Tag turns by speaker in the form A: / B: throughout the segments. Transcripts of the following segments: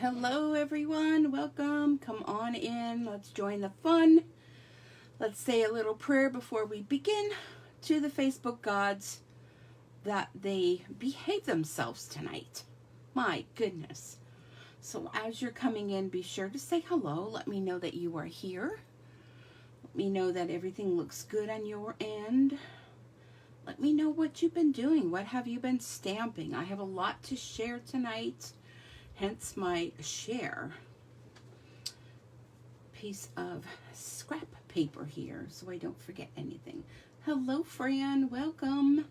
A: Hello everyone, welcome, come on in, let's join the fun. Let's say a little prayer before we begin to the Facebook gods that they behave themselves tonight. My goodness. So as you're coming in, be sure to say hello. Let me know that you are here. Let me know that everything looks good on your end. Let me know what you've been doing. What have you been stamping? I have a lot to share tonight. Hence my share piece of scrap paper here so I don't forget anything. Hello, Fran. Welcome.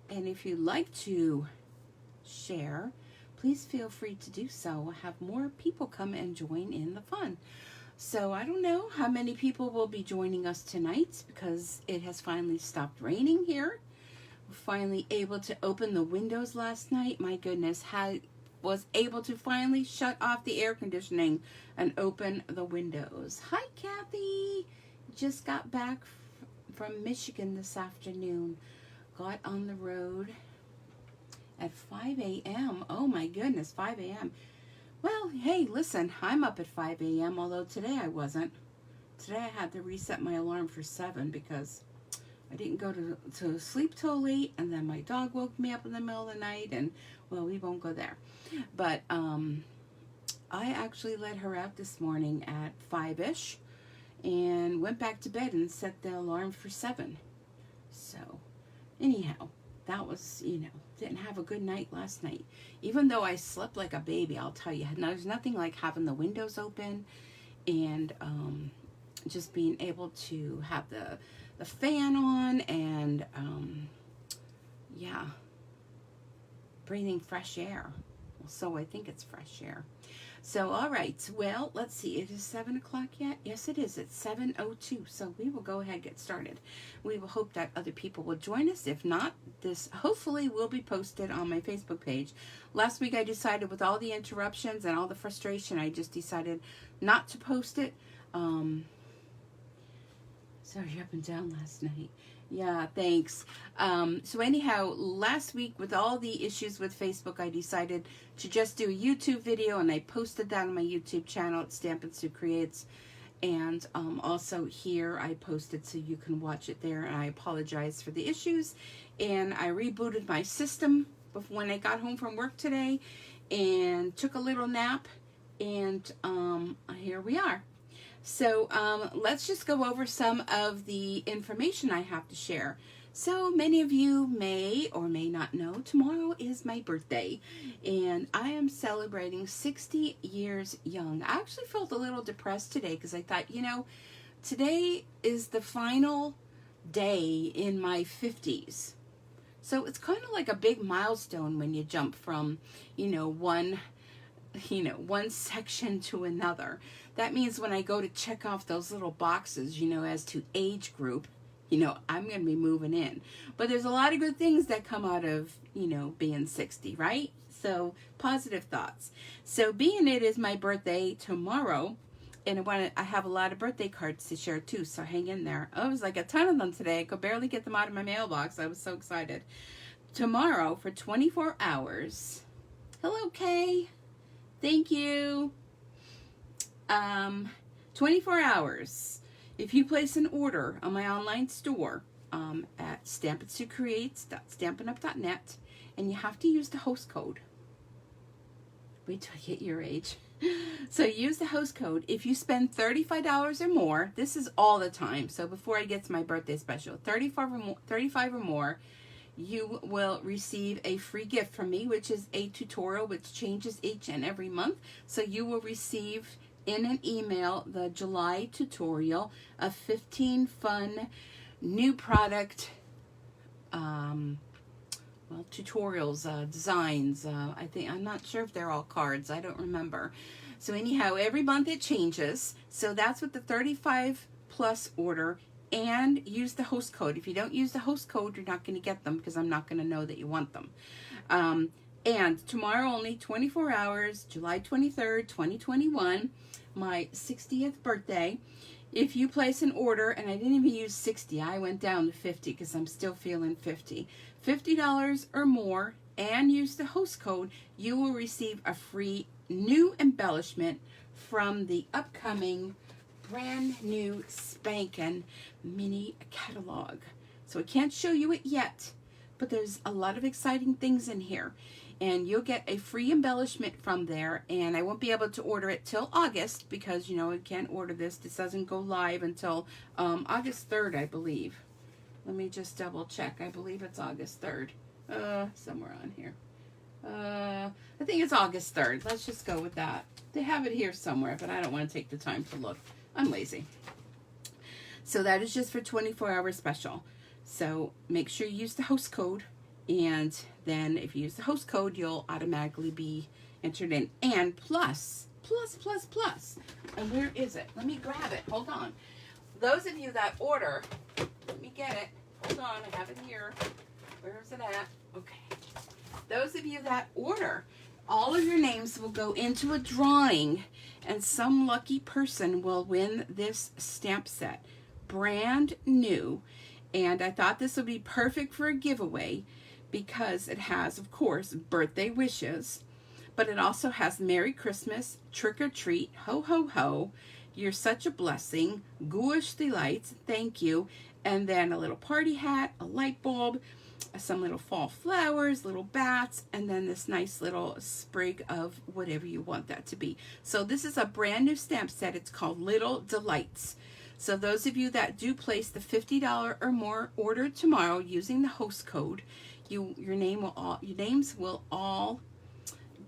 A: And if you'd like to share, please feel free to do so. Have more people come and join in the fun. So I don't know how many people will be joining us tonight because it has finally stopped raining here. We're finally able to open the windows last night. My goodness, was able to finally shut off the air conditioning and open the windows. Hi, Kathy. Just got back from Michigan this afternoon. Got on the road at 5 a.m. Oh my goodness, 5 a.m. Well, hey, listen, I'm up at 5 a.m., although today I wasn't. Today I had to reset my alarm for 7 because I didn't go to sleep till late, and then my dog woke me up in the middle of the night, and, well, we won't go there. But I actually let her out this morning at 5-ish and went back to bed and set the alarm for 7. So, anyhow, that was, didn't have a good night last night. Even though I slept like a baby, I'll tell you. There's nothing like having the windows open and just being able to have the fan on and, breathing fresh air. So I think it's fresh air. So, all right. Well, let's see. It is 7 o'clock yet? Yes, it is. It's 7:02. So we will go ahead and get started. We will hope that other people will join us. If not, this hopefully will be posted on my Facebook page. Last week I decided with all the interruptions and all the frustration, I just decided not to post it. Sorry, up and down last night. Yeah, thanks. So anyhow, last week with all the issues with Facebook, I decided to just do a YouTube video, and I posted that on my YouTube channel at Stampin Creates. And also here I posted so you can watch it there. And I apologize for the issues. And I rebooted my system when I got home from work today and took a little nap. And here we are. So let's just go over some of the information I have to share. So many of you may or may not know, tomorrow is my birthday, and I am celebrating 60 years young. I actually felt a little depressed today because I thought, today is the final day in my 50s. So it's kind of like a big milestone when you jump from, one section to another. That means when I go to check off those little boxes, as to age group, I'm going to be moving in. But there's a lot of good things that come out of, being 60, right? So positive thoughts. So being it is my birthday tomorrow, and I have a lot of birthday cards to share too, so hang in there. Oh, it was like a ton of them today. I could barely get them out of my mailbox. I was so excited. Tomorrow for 24 hours. Hello, Kay. Thank you. 24 hours. If you place an order on my online store at stampinsucreates.stampinup.net, and you have to use the host code. Wait till I get your age. So use the host code. If you spend $35 or more, this is all the time. So before I get to my birthday special, 35 or more, you will receive a free gift from me, which is a tutorial which changes each and every month. So you will receive in an email the July tutorial of 15 fun new product tutorials, designs. I'm not sure if they're all cards. I don't remember. So anyhow, every month it changes. So that's what the 35 plus order, and use the host code. If you don't use the host code, you're not going to get them because I'm not going to know that you want them. And tomorrow only, 24 hours, July 23rd, 2021, my 60th birthday. If you place an order, and I didn't even use 60, I went down to 50 because I'm still feeling 50. $50 or more, and use the host code, you will receive a free new embellishment from the upcoming brand new spankin' mini catalog. So I can't show you it yet, but there's a lot of exciting things in here. And you'll get a free embellishment from there, and I won't be able to order it till August because, you know, I can't order this. This doesn't go live until August 3rd, I believe. Let me just double check. I believe it's August 3rd. Somewhere on here. I think it's August 3rd. Let's just go with that. They have it here somewhere, but I don't want to take the time to look. I'm lazy. So that is just for 24-hour special. So make sure you use the host code. And then if you use the host code, you'll automatically be entered in. And plus. And where is it? Let me grab it. Hold on. Those of you that order, let me get it. Hold on. I have it here. Where is it at? Okay. Those of you that order, all of your names will go into a drawing, and some lucky person will win this stamp set. Brand new. And I thought this would be perfect for a giveaway, because it has, of course, birthday wishes, but it also has Merry Christmas, Trick or Treat, Ho Ho Ho, You're Such a Blessing, Ghoulish Delights, Thank You, and then a little party hat, a light bulb, some little fall flowers, little bats, and then this nice little sprig of whatever you want that to be. So this is a brand new stamp set. It's called Little Delights. So those of you that do place the $50 or more order tomorrow using the host code, your names will all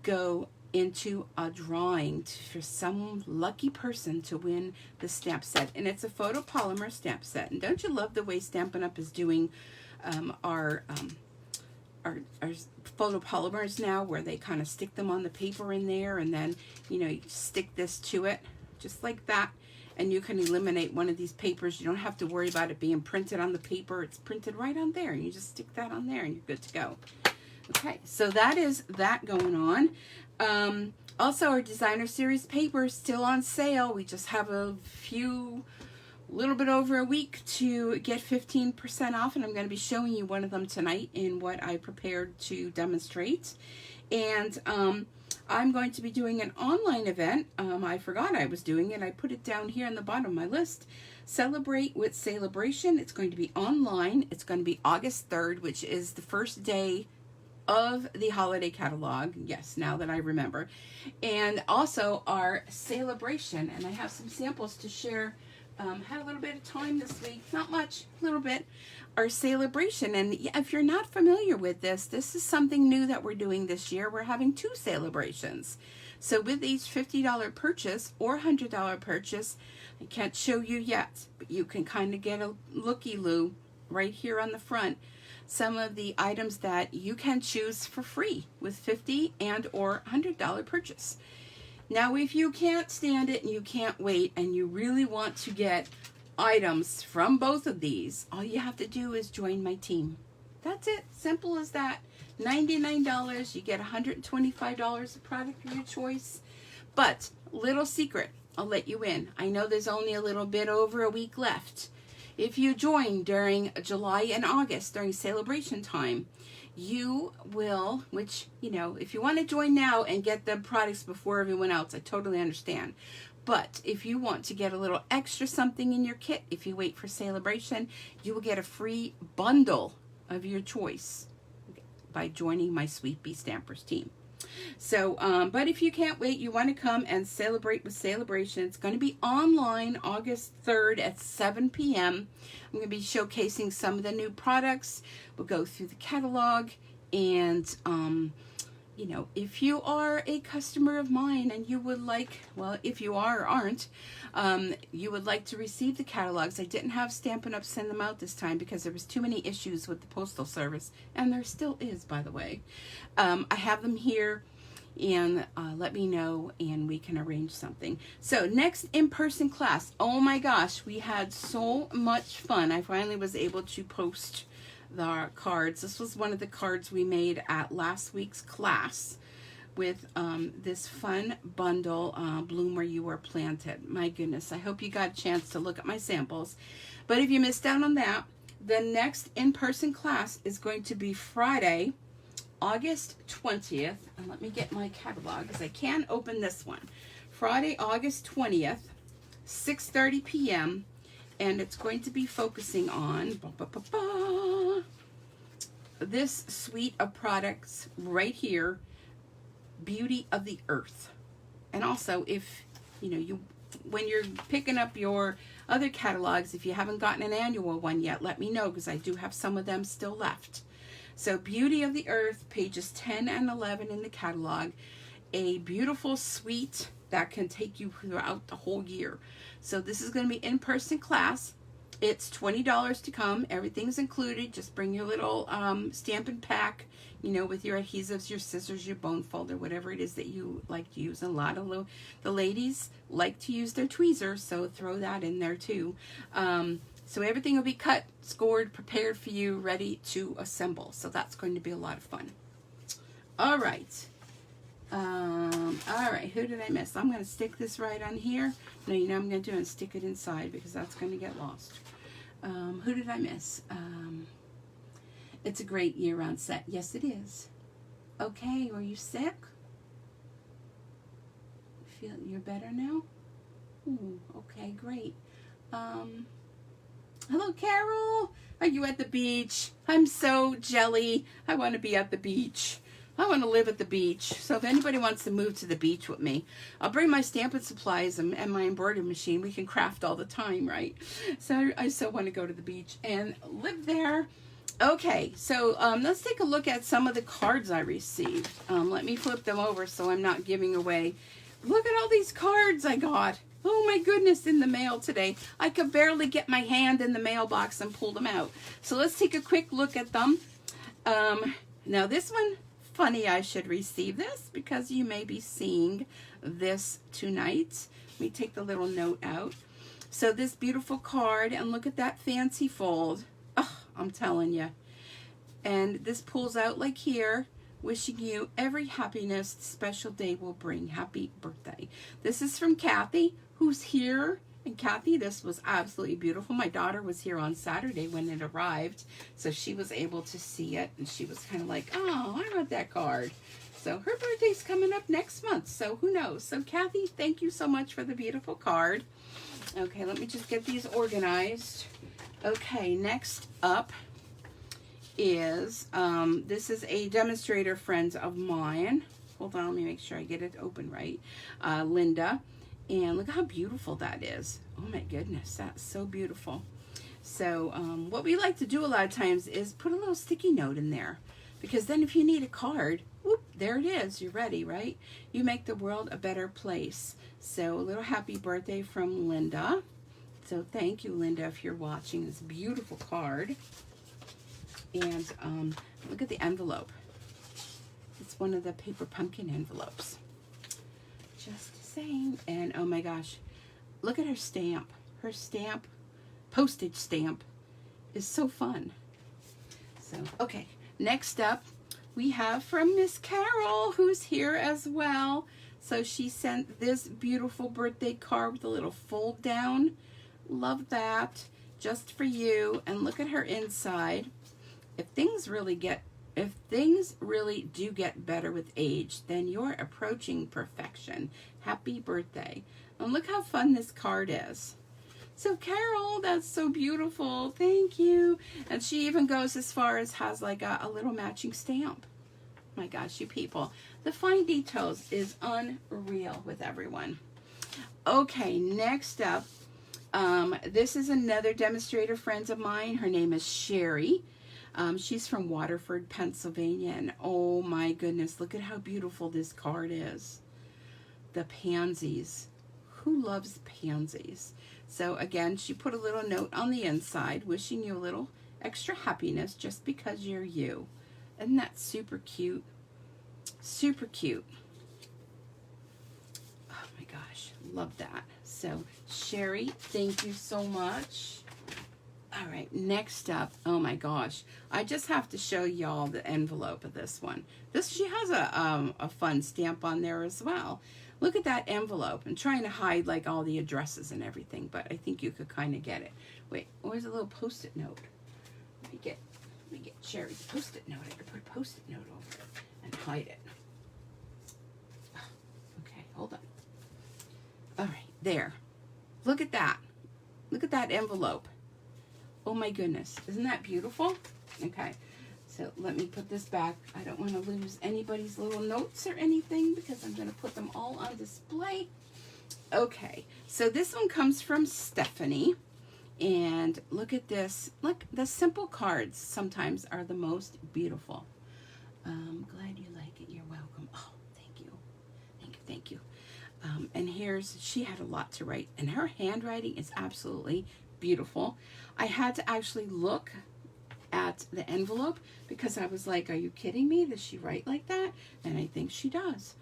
A: go into a drawing for some lucky person to win the stamp set. And it's a photopolymer stamp set. And don't you love the way Stampin' Up! Is doing our photopolymers now, where they kind of stick them on the paper in there, and then, you know, you stick this to it just like that. And you can eliminate one of these papers. You don't have to worry about it being printed on the paper. It's printed right on there. You just stick that on there and you're good to go. Okay, so that is that going on. Also, our designer series paper is still on sale. We just have a little bit over a week to get 15% off, and I'm going to be showing you one of them tonight in what I prepared to demonstrate. And I'm going to be doing an online event. I forgot I was doing it. I put it down here on the bottom of my list. Celebrate with Celebration. It's going to be online. It's going to be August 3rd, which is the first day of the holiday catalog. Yes, now that I remember. And also our celebration. And I have some samples to share. Had a little bit of time this week. Not much, a little bit. Our celebration. And if you're not familiar with this is something new that we're doing this year. We're having 2 celebrations. So with each $50 purchase or $100 purchase, I can't show you yet, but you can kind of get a looky-loo right here on the front. Some of the items that you can choose for free with $50 and or $100 purchase. Now, if you can't stand it and you can't wait and you really want to get items from both of these, all you have to do is join my team. That's it. Simple as that. $99. You get $125 of product of your choice. But, little secret, I'll let you in. I know there's only a little bit over a week left. If you join during July and August, during celebration time, you will, which, you know, if you want to join now and get the products before everyone else, I totally understand. But if you want to get a little extra something in your kit, if you wait for celebration, you will get a free bundle of your choice by joining my Sweet Bee Stampers team. So, but if you can't wait, you want to come and celebrate with Celebration. It's going to be online August 3rd at 7 p.m. I'm going to be showcasing some of the new products. We'll go through the catalog, and you know, if you are a customer of mine and you would like, well, if you are or aren't, you would like to receive the catalogs. I didn't have Stampin' Up! Send them out this time because there was too many issues with the postal service, and there still is, by the way. I have them here, and let me know and we can arrange something. So next in-person class, oh my gosh, we had so much fun. I finally was able to post the cards. This was one of the cards we made at last week's class with this fun bundle, Bloom Where You Were Planted. My goodness, I hope you got a chance to look at my samples. But if you missed out on that, the next in-person class is going to be Friday, August 20th, and let me get my catalog because I can open this one. Friday, August 20th, 6:30 p.m., and it's going to be focusing on this suite of products right here, Beauty of the Earth. And also, if when you're picking up your other catalogs, if you haven't gotten an annual one yet, let me know because I do have some of them still left. So Beauty of the Earth, pages 10 and 11 in the catalog, a beautiful suite that can take you throughout the whole year. So this is going to be in-person class. It's $20 to come. Everything's included. Just bring your little Stampin' pack, with your adhesives, your scissors, your bone folder, whatever it is that you like to use. A lot of the ladies like to use their tweezers, so throw that in there too. So everything will be cut, scored, prepared for you, ready to assemble. So that's going to be a lot of fun. All right. All right, who did I miss? I'm going to stick this right on here. No, I'm going to do and stick it inside because that's going to get lost. Who did I miss? It's a great year-round set. Yes, it is. Okay, were you sick? Feel you're better now? Ooh, okay, great. Hello, Carol. Are you at the beach? I'm so jelly. I want to be at the beach. I want to live at the beach. So if anybody wants to move to the beach with me, I'll bring my Stampin' supplies and my embroidery machine. We can craft all the time, right? So I so want to go to the beach and live there. Okay, so let's take a look at some of the cards I received. Let me flip them over so I'm not giving away. Look at all these cards I got. Oh my goodness, in the mail today. I could barely get my hand in the mailbox and pull them out. So let's take a quick look at them. Now this one, funny I should receive this because you may be seeing this tonight. Let me take the little note out. So this beautiful card, and look at that fancy fold. Oh, I'm telling you. And this pulls out like here. Wishing you every happiness the special day will bring. Happy birthday. This is from Kathy, who's here. And Kathy, this was absolutely beautiful. My daughter was here on Saturday when it arrived, so she was able to see it, and she was kind of like, oh, I want that card. So her birthday's coming up next month, so who knows. So Kathy, thank you so much for the beautiful card. Okay, let me just get these organized. Okay, next up is, this is a demonstrator friend of mine. Hold on, let me make sure I get it open right. Linda. And look how beautiful that is. Oh my goodness, that's so beautiful. So what we like to do a lot of times is put a little sticky note in there. Because then if you need a card, whoop, there it is. You're ready, right? You make the world a better place. So a little happy birthday from Linda. So thank you, Linda, if you're watching this beautiful card. And look at the envelope. It's one of the paper pumpkin envelopes. Just saying. And oh my gosh, look at her stamp. Her stamp, postage stamp, is so fun. So, okay, next up we have from Miss Carol, who's here as well. So she sent this beautiful birthday card with a little fold down. Love that. Just for you. And look at her inside. If things really do get better with age, then you're approaching perfection. Happy birthday. And look how fun this card is. So Carol, that's so beautiful. Thank you. And she even goes as far as has like a little matching stamp. My gosh, you people. The fine details is unreal with everyone. Okay, next up, this is another demonstrator friend of mine. Her name is Sherry. She's from Waterford, Pennsylvania, and oh my goodness, look at how beautiful this card is. The pansies. Who loves pansies? So again, she put a little note on the inside, wishing you a little extra happiness just because you're you. Isn't that super cute? Super cute. Oh my gosh, love that. So Sherry, thank you so much. All right, next up, oh my gosh, I just have to show y'all the envelope of this one. She has a fun stamp on there as well. Look at that envelope. I'm trying to hide like all the addresses and everything, but I think you could kind of get it. Wait, where's a little post-it note? Let me get Sherry's post-it note. I could put a post-it note over it. hide it. Okay, hold on. All right, there. Look at that. Look at that envelope. Oh my goodness. Isn't that beautiful? Okay, so let me put this back. I don't want to lose anybody's little notes or anything because I'm going to put them all on display. Okay, so this one comes from Stephanie. And look at this. Look, the simple cards sometimes are the most beautiful. Glad you like it. You're welcome. Oh, thank you. Thank you. Thank you. And here's, she had a lot to write. And her handwriting is absolutely beautiful. I had to actually look at the envelope because I was like, are you kidding me? Does she write like that? And I think she does.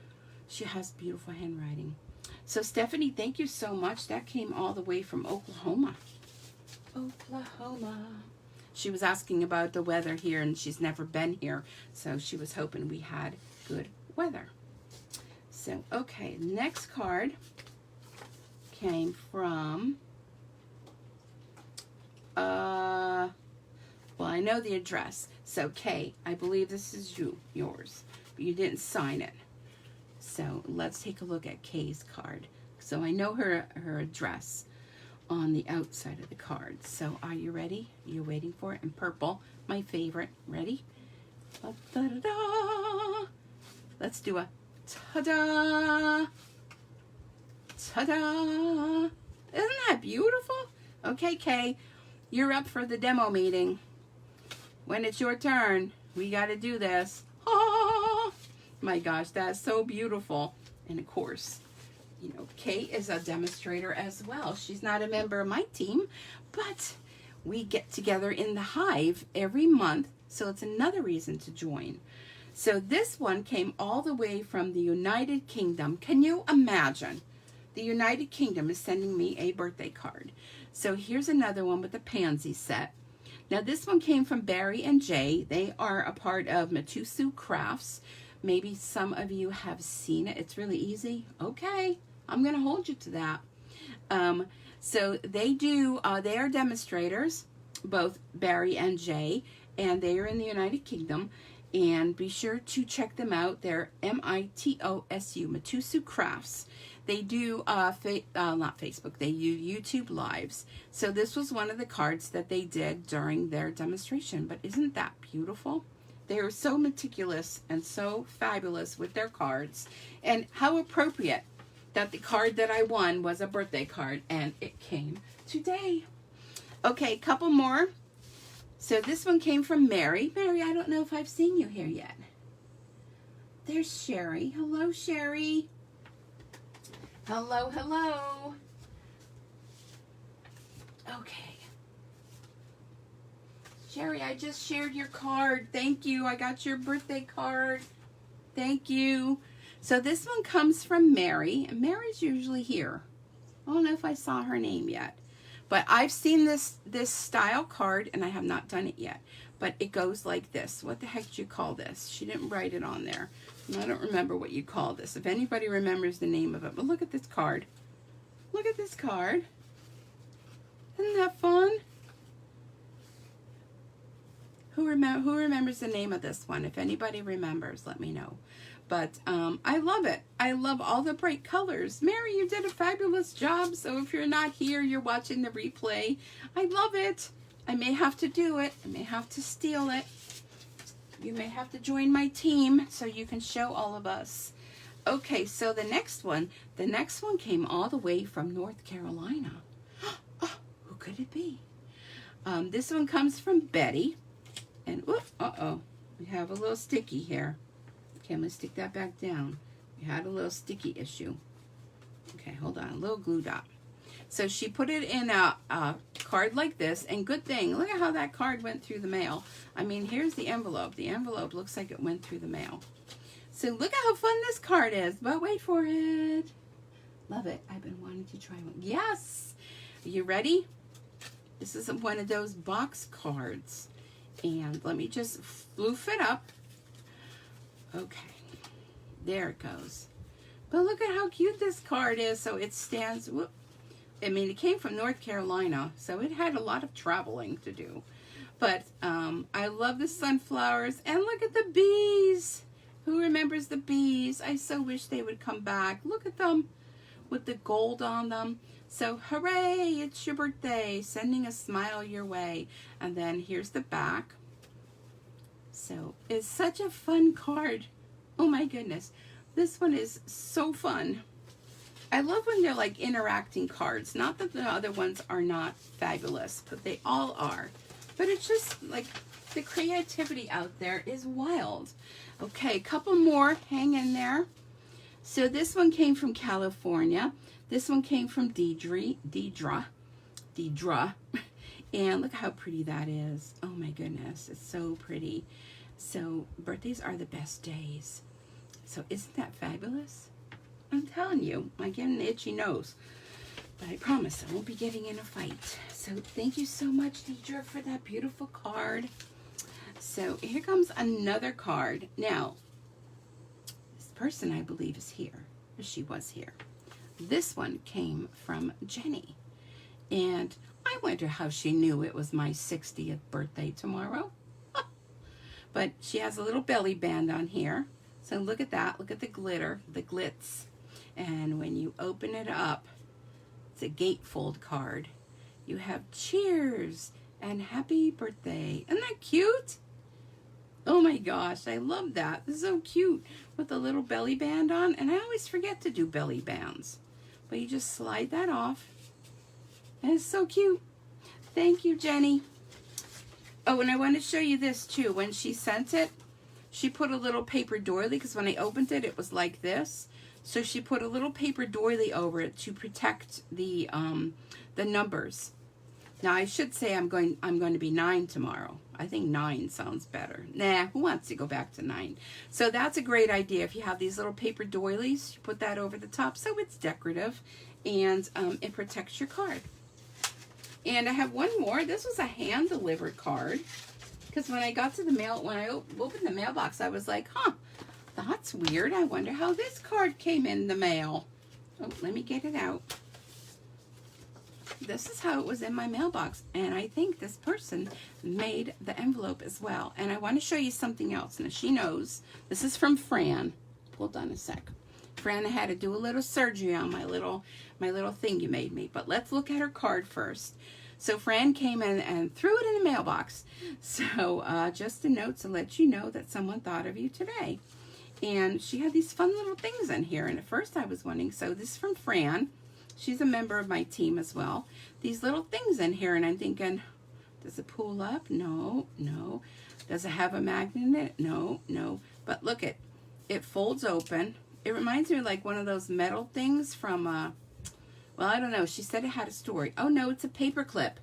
A: She has beautiful handwriting. So Stephanie, thank you so much. That came all the way from Oklahoma. Oklahoma. She was asking about the weather here, and she's never been here, so she was hoping we had good weather. So, okay, next card came from, well, I know the address. So, Kay, I believe this is yours, but you didn't sign it. So, let's take a look at Kay's card. So, I know her address on the outside of the card. So are you ready? You're waiting for it in purple, my favorite. Ready? Ta-da-da. Let's do a ta-da, ta-da. Isn't that beautiful? Okay, Kay, you're up for the demo meeting. When it's your turn, we got to do this. Oh my gosh, that's so beautiful. And of course, you know, Kay is a demonstrator as well. She's not a member of my team, but we get together in the Hive every month, so it's another reason to join. So this one came all the way from the United Kingdom. Can you imagine? The United Kingdom is sending me a birthday card. So here's another one with the pansy set. Now this one came from Barry and Jay. They are a part of Matusu Crafts. Maybe some of you have seen it. It's really easy. Okay. I'm going to hold you to that. So they are demonstrators, both Barry and Jay, and they are in the United Kingdom. And be sure to check them out. They're M-I-T-O-S-U, Matusu Crafts. They do, not Facebook, they do YouTube Lives. So this was one of the cards that they did during their demonstration. But isn't that beautiful? They are so meticulous and so fabulous with their cards. And how appropriate that the card that I won was a birthday card, and it came today. Okay, couple more. So this one came from Mary. Mary, I don't know if I've seen you here yet. There's Sherry. Hello, Sherry. Hello, hello. Okay. Sherry, I just shared your card. Thank you. I got your birthday card. Thank you. So this one comes from Mary, and Mary's usually here. I don't know if I saw her name yet, but I've seen this style card, and I have not done it yet. But it goes like this. What the heck do you call this? She didn't write it on there. And I don't remember what you call this. If anybody remembers the name of it, but look at this card. Look at this card. Isn't that fun? Who remembers the name of this one? If anybody remembers, let me know. But I love it. I love all the bright colors. Mary, you did a fabulous job. So if you're not here, you're watching the replay. I love it. I may have to do it. I may have to steal it. You may have to join my team so you can show all of us. Okay, so the next one came all the way from North Carolina. Oh, who could it be? This one comes from Betty. And, we have a little sticky here. Okay, I'm going to stick that back down. We had a little sticky issue. Okay, hold on, a little glue dot. So she put it in a card like this, and good thing, look at how that card went through the mail. I mean, here's the envelope. The envelope looks like it went through the mail. So look at how fun this card is, but wait for it. Love it. I've been wanting to try one. Yes! Are you ready? This is one of those box cards. And let me just floof it up. Okay, there it goes. But look at how cute this card is. So it stands, I mean, it came from North Carolina, so it had a lot of traveling to do. But I love the sunflowers. And look at the bees. Who remembers remembers the bees. I so wish they would come back. Look at them with the gold on them. So hooray, it's your birthday. Sending a smile your way. And then here's the back. So it's such a fun card. Oh my goodness. This one is so fun. I love when they're like interacting cards. Not that the other ones are not fabulous, but they all are. But it's just like the creativity out there is wild. Okay, a couple more. Hang in there. So this one came from California. This one came from Deidre. And look how pretty that is. Oh my goodness, it's so pretty. So birthdays are the best days. So isn't that fabulous? I'm telling you, I get an itchy nose. But I promise I won't be getting in a fight. So thank you so much, Deidre, for that beautiful card. So here comes another card. Now, this person I believe is here. Or she was here. This one came from Jenny. And I wonder how she knew it was my 60th birthday tomorrow. But she has a little belly band on here. So look at that. Look at the glitter, the glitz. And when you open it up, it's a gatefold card. You have cheers and happy birthday. Isn't that cute? Oh my gosh, I love that. This is so cute with the little belly band on. And I always forget to do belly bands. But you just slide that off. And it's so cute. Thank you, Jenny. Oh, and I want to show you this too. When she sent it, she put a little paper doily, because when I opened it, it was like this. So she put a little paper doily over it to protect the numbers. Now I should say I'm going to be 9 tomorrow. I think 9 sounds better. Nah, who wants to go back to 9? So that's a great idea. If you have these little paper doilies, you put that over the top so it's decorative and it protects your card. And I have one more. This was a hand-delivered card, because when I got to the mail, when I opened the mailbox, I was like, huh, that's weird. I wonder how this card came in the mail. Oh, let me get it out. This is how it was in my mailbox, and I think this person made the envelope as well. And I want to show you something else. Now, she knows. This is from Fran. Hold on a sec. Fran, I had to do a little surgery on my little thing you made me. But let's look at her card first. So Fran came in and threw it in the mailbox. So just a note to let you know that someone thought of you today. And she had these fun little things in here. And at first I was wondering, so this is from Fran. She's a member of my team as well. These little things in here, and I'm thinking, does it pull up? No, no. Does it have a magnet in it? No, no. But look, it folds open. It reminds me of like one of those metal things from, well, I don't know. She said it had a story. Oh, no, it's a paper clip.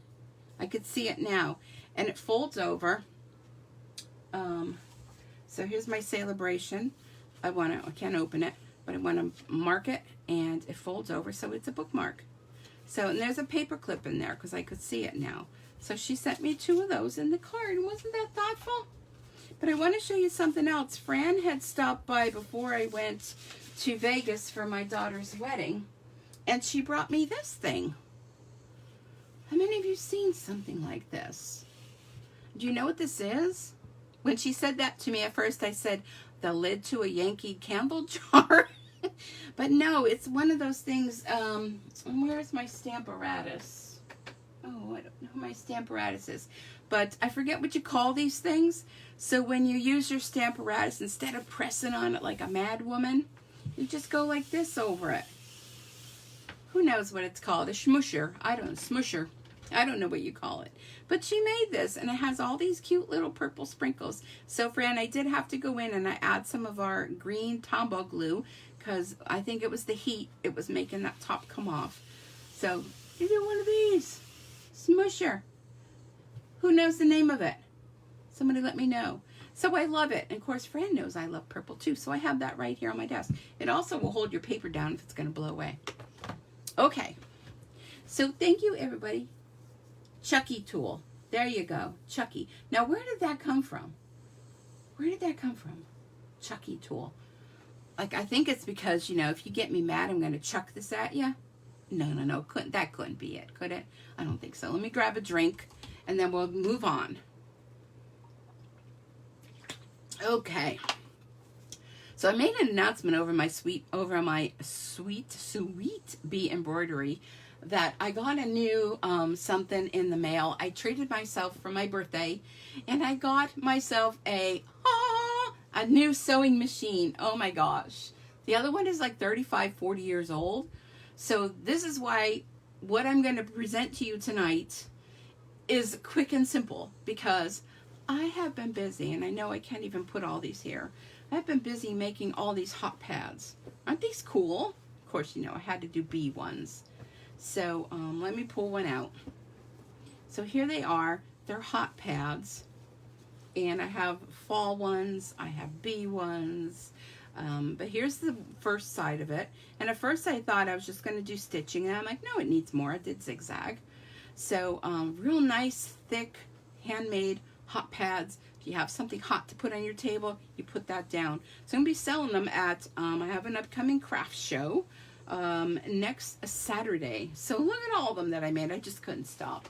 A: I could see it now. And it folds over. So here's my celebration. I can't open it, but I want to mark it, and it folds over, so it's a bookmark. So, and there's a paper clip in there because I could see it now. So she sent me 2 of those in the card. Wasn't that thoughtful? But I want to show you something else. Fran had stopped by before I went to Vegas for my daughter's wedding, and she brought me this thing. How many of you seen something like this? Do you know what this is? When she said that to me at first, I said, the lid to a Yankee candle jar. But no, it's one of those things. Where's my Stamparatus? Oh, I don't know who my Stamparatus is. But I forget what you call these things. So when you use your Stamparatus, instead of pressing on it like a mad woman, you just go like this over it. Who knows what it's called? A smusher. I don't know. Smusher. I don't know what you call it. But she made this, and it has all these cute little purple sprinkles. So, Fran, I did have to go in and I add some of our green Tombow glue, because I think it was the heat. It was making that top come off. So, you do one of these. Smusher. Who knows the name of it? Somebody let me know. So I love it. And, of course, Fran knows I love purple, too. So I have that right here on my desk. It also will hold your paper down if it's going to blow away. Okay. So, thank you, everybody. Chucky tool. There you go. Chucky. Now, where did that come from? Where did that come from? Chucky tool. Like, I think it's because, you know, if you get me mad, I'm going to chuck this at you. No. That couldn't be it, could it? I don't think so. Let me grab a drink, and then we'll move on. Okay. So I made an announcement over my sweet bee embroidery that I got a new something in the mail. I treated myself for my birthday, and I got myself a new sewing machine. Oh my gosh. The other one is like 35, 40 years old. So this is why what I'm going to present to you tonight is quick and simple, because I have been busy, and I know I can't even put all these here. I've been busy making all these hot pads. Aren't these cool? Of course, you know, I had to do bee ones. So let me pull one out. So here they are. They're hot pads. And I have fall ones. I have bee ones. But here's the first side of it. And at first I thought I was just going to do stitching. And I'm like, no, it needs more. I did zigzag. So real nice, thick, handmade hot pads. If you have something hot to put on your table, you put that down. So I'm going to be selling them at, I have an upcoming craft show next Saturday. So look at all of them that I made. I just couldn't stop.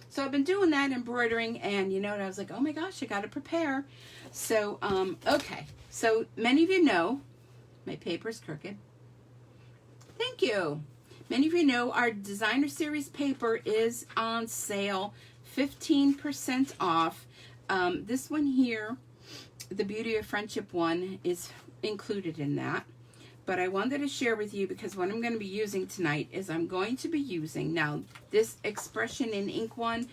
A: So I've been doing that, embroidering, and you know, and I was like, oh my gosh, I got to prepare. So, okay. So many of you know, my paper's crooked. Thank you. Many of you know our designer series paper is on sale, 15% off. This one here, the Beauty of Friendship one, is included in that. But I wanted to share with you, because what I'm going to be using tonight is I'm going to be using, now this Expression in Ink one,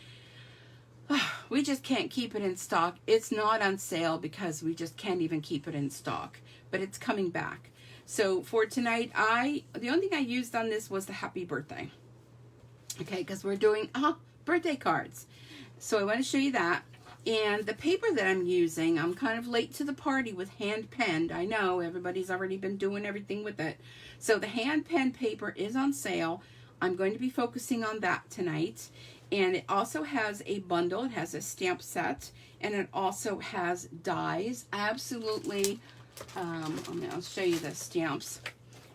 A: we just can't keep it in stock. It's not on sale because we just can't even keep it in stock, but it's coming back. So for tonight, the only thing I used on this was the happy birthday. Okay, because we're doing birthday cards. So I want to show you that. And the paper that I'm using, I'm kind of late to the party with hand penned. I know everybody's already been doing everything with it. So the hand penned paper is on sale. I'm going to be focusing on that tonight. And it also has a bundle. It has a stamp set. And it also has dies. Absolutely. I'll show you the stamps.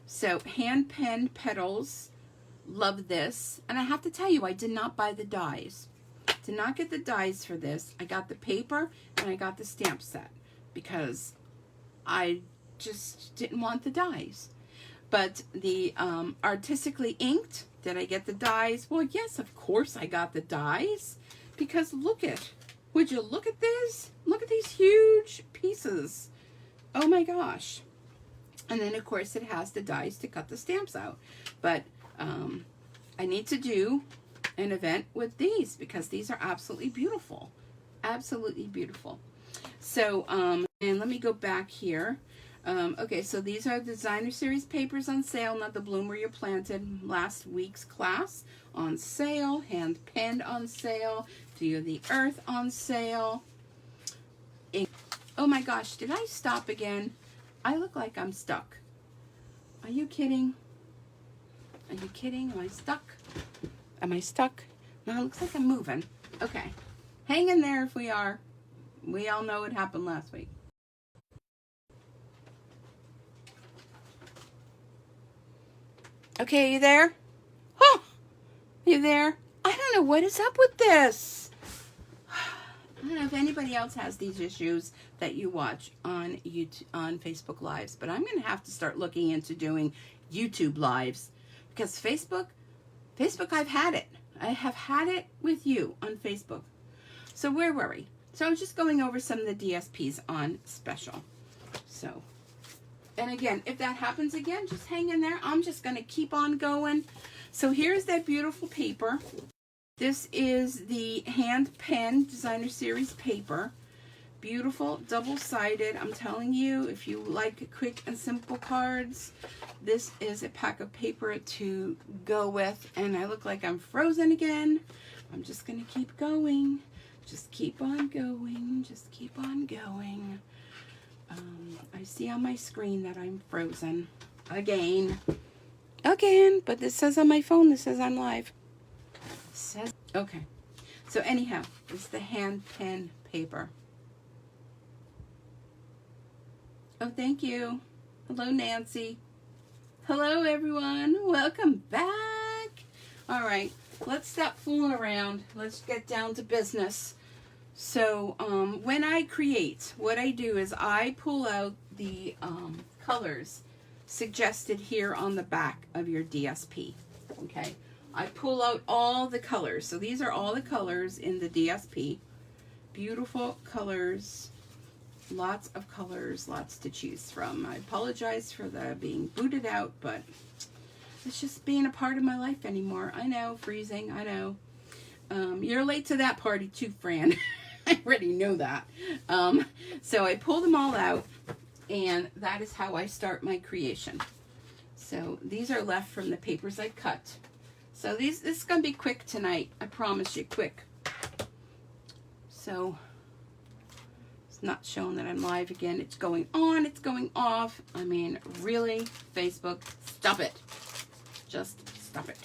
A: So hand penned petals. Love this. And I have to tell you, I did not buy the dies. Did not get the dies for this. I got the paper and I got the stamp set because I just didn't want the dies. But the artistically inked, did I get the dies? Well, yes, of course I got the dies, because would you look at this? Look at these huge pieces. Oh my gosh. And then of course it has the dies to cut the stamps out. But I need to do an event with these because these are absolutely beautiful. Absolutely beautiful. So, and let me go back here. Okay, so these are the designer series papers on sale, not the Bloom Where You're Planted. Last week's class on sale, hand penned on sale, View of the Earth on sale. Oh my gosh, did I stop again? I look like I'm stuck. Are you kidding? Are you kidding? Am I stuck? Am I stuck? No, it looks like I'm moving. Okay. Hang in there if we are. We all know what happened last week. Okay, you there? Oh, you there? I don't know what is up with this. I don't know if anybody else has these issues that you watch on YouTube, on Facebook Lives, but I'm going to have to start looking into doing YouTube Lives, because Facebook, I've had it. I have had it with you on Facebook. So where were we? So I was just going over some of the DSPs on special. So, and again, if that happens again, just hang in there. I'm just going to keep on going. So here's that beautiful paper. This is the hand pen designer series paper. Beautiful, double-sided. I'm telling you, if you like quick and simple cards, this is a pack of paper to go with. And I look like I'm frozen again. I'm just going to keep going. Just keep on going. Just keep on going. I see on my screen that I'm frozen again. But this says on my phone, this says I'm live. Okay. So anyhow, it's the hand pen paper. Oh, thank you. Hello, Nancy. Hello, everyone. Welcome back. All right, let's stop fooling around. Let's get down to business. So when I create, what I do is I pull out the colors suggested here on the back of your DSP. Okay, I pull out all the colors. So these are all the colors in the DSP. Beautiful colors, lots of colors, lots to choose from. I apologize for the being booted out, but it's just being a part of my life anymore. I know, freezing, I know. You're late to that party too, Fran. I already know that. So I pull them all out, and that is how I start my creation. So these are left from the papers I cut. So this is going to be quick tonight. I promise you, quick. So it's not showing that I'm live again. It's going on, it's going off. I mean, really, Facebook, stop it. Just stop it.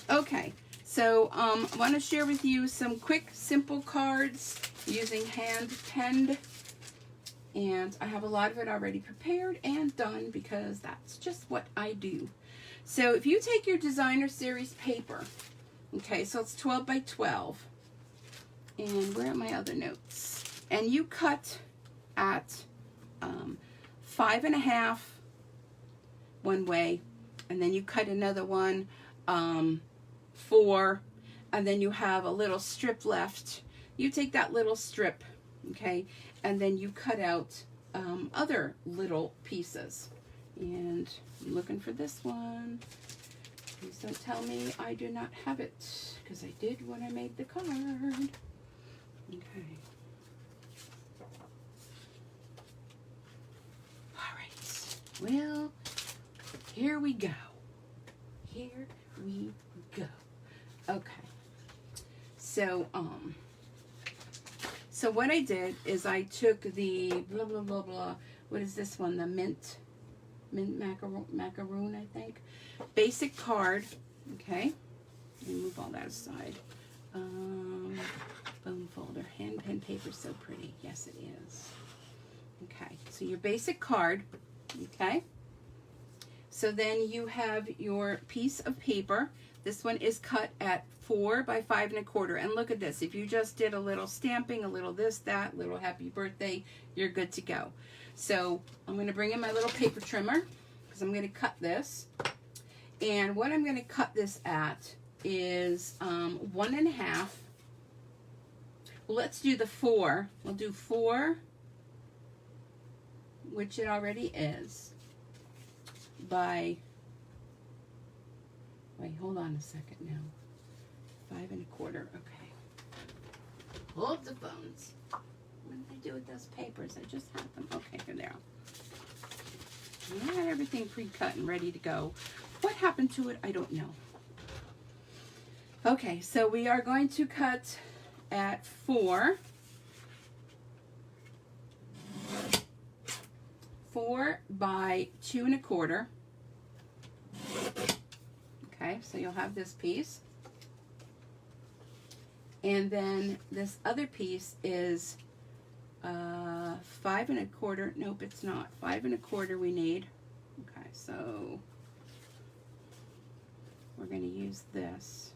A: Okay, so I want to share with you some quick, simple cards using hand-penned. And I have a lot of it already prepared and done because that's just what I do. So if you take your designer series paper, okay, so it's 12 by 12. And where are my other notes? And you cut at 5.5 one way, and then you cut another one 4, and then you have a little strip left. You take that little strip, okay, and then you cut out other little pieces. And I'm looking for this one. Please don't tell me I do not have it, because I did when I made the card. Okay. All right. Well, here we go. Here we go. Okay. So, so what I did is I took the blah, blah, blah, blah. What is this one? The mint macaroon, I think. Basic card. Okay. Let me move all that aside. Bone folder. Hand pen paper, so pretty. Yes, it is. Okay. So your basic card. Okay. So then you have your piece of paper. This one is cut at 4 by 5 1/4. And look at this. If you just did a little stamping, a little this, that, little happy birthday, you're good to go. So I'm going to bring in my little paper trimmer because I'm going to cut this. And what I'm going to cut this at is 1.5. Well, let's do the 4. We'll do 4, which it already is, by, wait, hold on a second now. 5 1/4, okay. Hold the phones. What did I do with those papers? I just had them. Okay, here they are. I had everything pre-cut and ready to go. What happened to it? I don't know. Okay, so we are going to cut at 4. 4 by 2 1/4. Okay, so you'll have this piece. And then this other piece is 5 1/4. Nope, it's not. 5 1/4 we need. Okay, so we're going to use this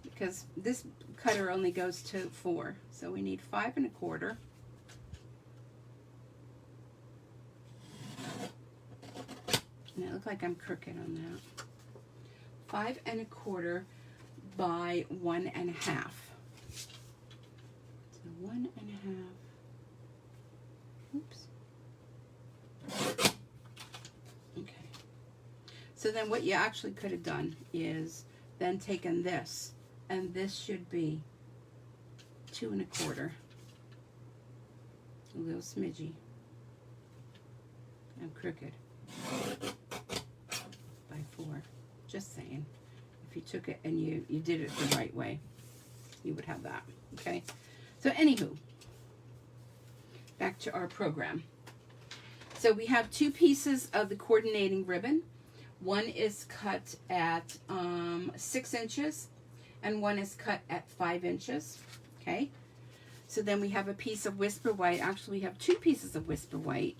A: because this cutter only goes to 4. So we need 5 1/4. And it looks like I'm crooked on that. 5 1/4 by 1.5. So 1.5. Oops. Okay. So then what you actually could have done is then taken this, and this should be 2 1/4. A little smidgy. I'm crooked. By 4. Just saying. If you took it and you did it the right way, you would have that. Okay? So anywho, back to our program. So we have 2 pieces of the coordinating ribbon. One is cut at 6 inches and one is cut at 5 inches. Okay? So then we have a piece of Whisper White. Actually, we have 2 pieces of Whisper White.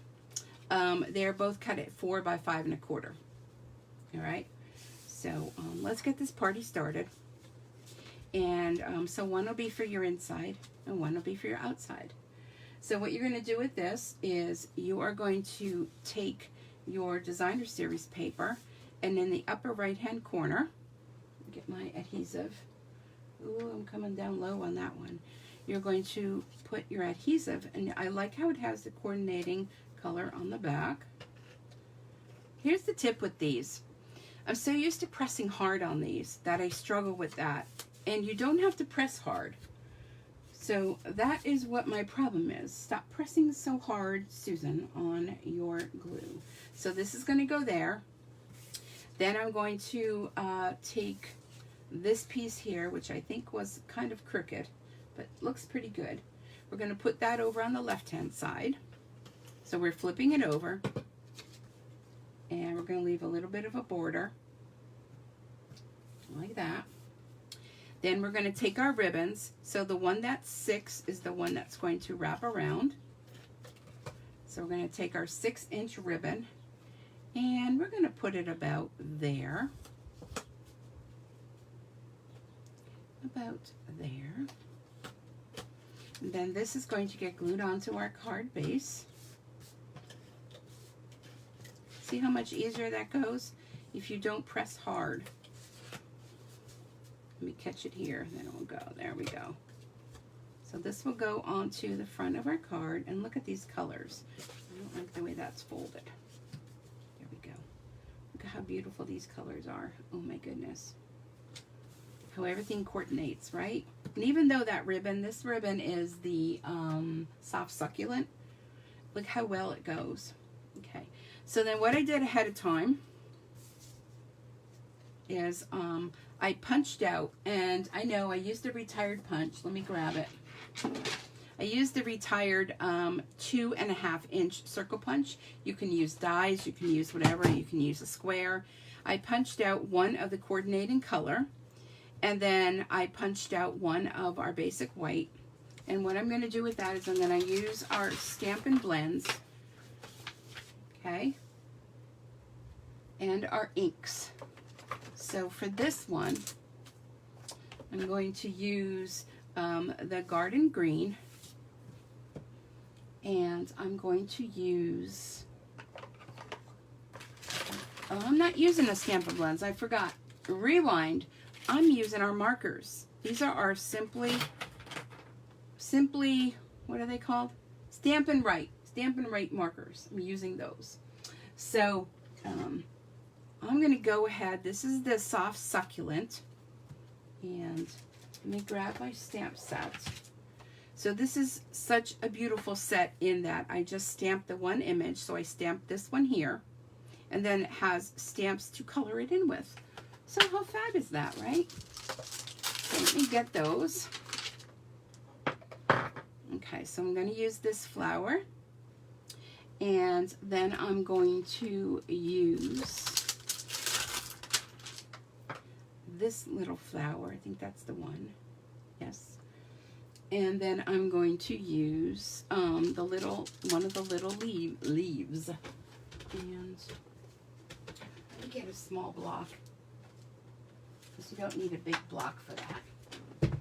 A: They're both cut at 4 by 5 1/4. All right, so let's get this party started. And so one will be for your inside and one will be for your outside. So what you're going to do with this is you are going to take your designer series paper, and in the upper right hand corner, get my adhesive. Ooh, I'm coming down low on that one. You're going to put your adhesive, and I like how it has the coordinating color on the back. Here's the tip with these. I'm so used to pressing hard on these that I struggle with that. And you don't have to press hard. So that is what my problem is. Stop pressing so hard, Susan, on your glue. So this is going to go there. Then I'm going to take this piece here, which I think was kind of crooked, but looks pretty good. We're going to put that over on the left-hand side. So we're flipping it over, and we're going to leave a little bit of a border, like that. Then we're going to take our ribbons. So the one that's 6 is the one that's going to wrap around. So we're going to take our 6-inch ribbon, and we're going to put it about there. About there. And then this is going to get glued onto our card base. See how much easier that goes if you don't press hard. Let me catch it here, then it will go. There we go. So this will go onto the front of our card, and look at these colors. I don't like the way that's folded. There we go. Look at how beautiful these colors are. Oh my goodness. How everything coordinates, right? And even though that ribbon, this ribbon is the soft succulent, look how well it goes. Okay, so then what I did ahead of time is I punched out, and I know I used a retired punch. Let me grab it. I used the retired 2.5-inch circle punch. You can use dies, you can use whatever, you can use a square. I punched out one of the coordinating color, and then I punched out one of our basic white. And what I'm going to do with that is I'm going to use our Stampin' blends, okay, and our inks. So for this one, I'm going to use the Garden Green, and I'm going to use, oh, I'm not using a Stampin' blends, I forgot. Rewind. I'm using our markers. These are our simply, what are they called? Stampin' Right markers. I'm using those. So, I'm going to go ahead. This is the soft succulent, and let me grab my stamp set. So this is such a beautiful set in that I just stamped the one image. So I stamped this one here, and then it has stamps to color it in with. So how fab is that, right? So let me get those. Okay, so I'm going to use this flower, and then I'm going to use this little flower. I think that's the one. Yes. And then I'm going to use one of the little leaves. And let me get a small block, because you don't need a big block for that. Okay.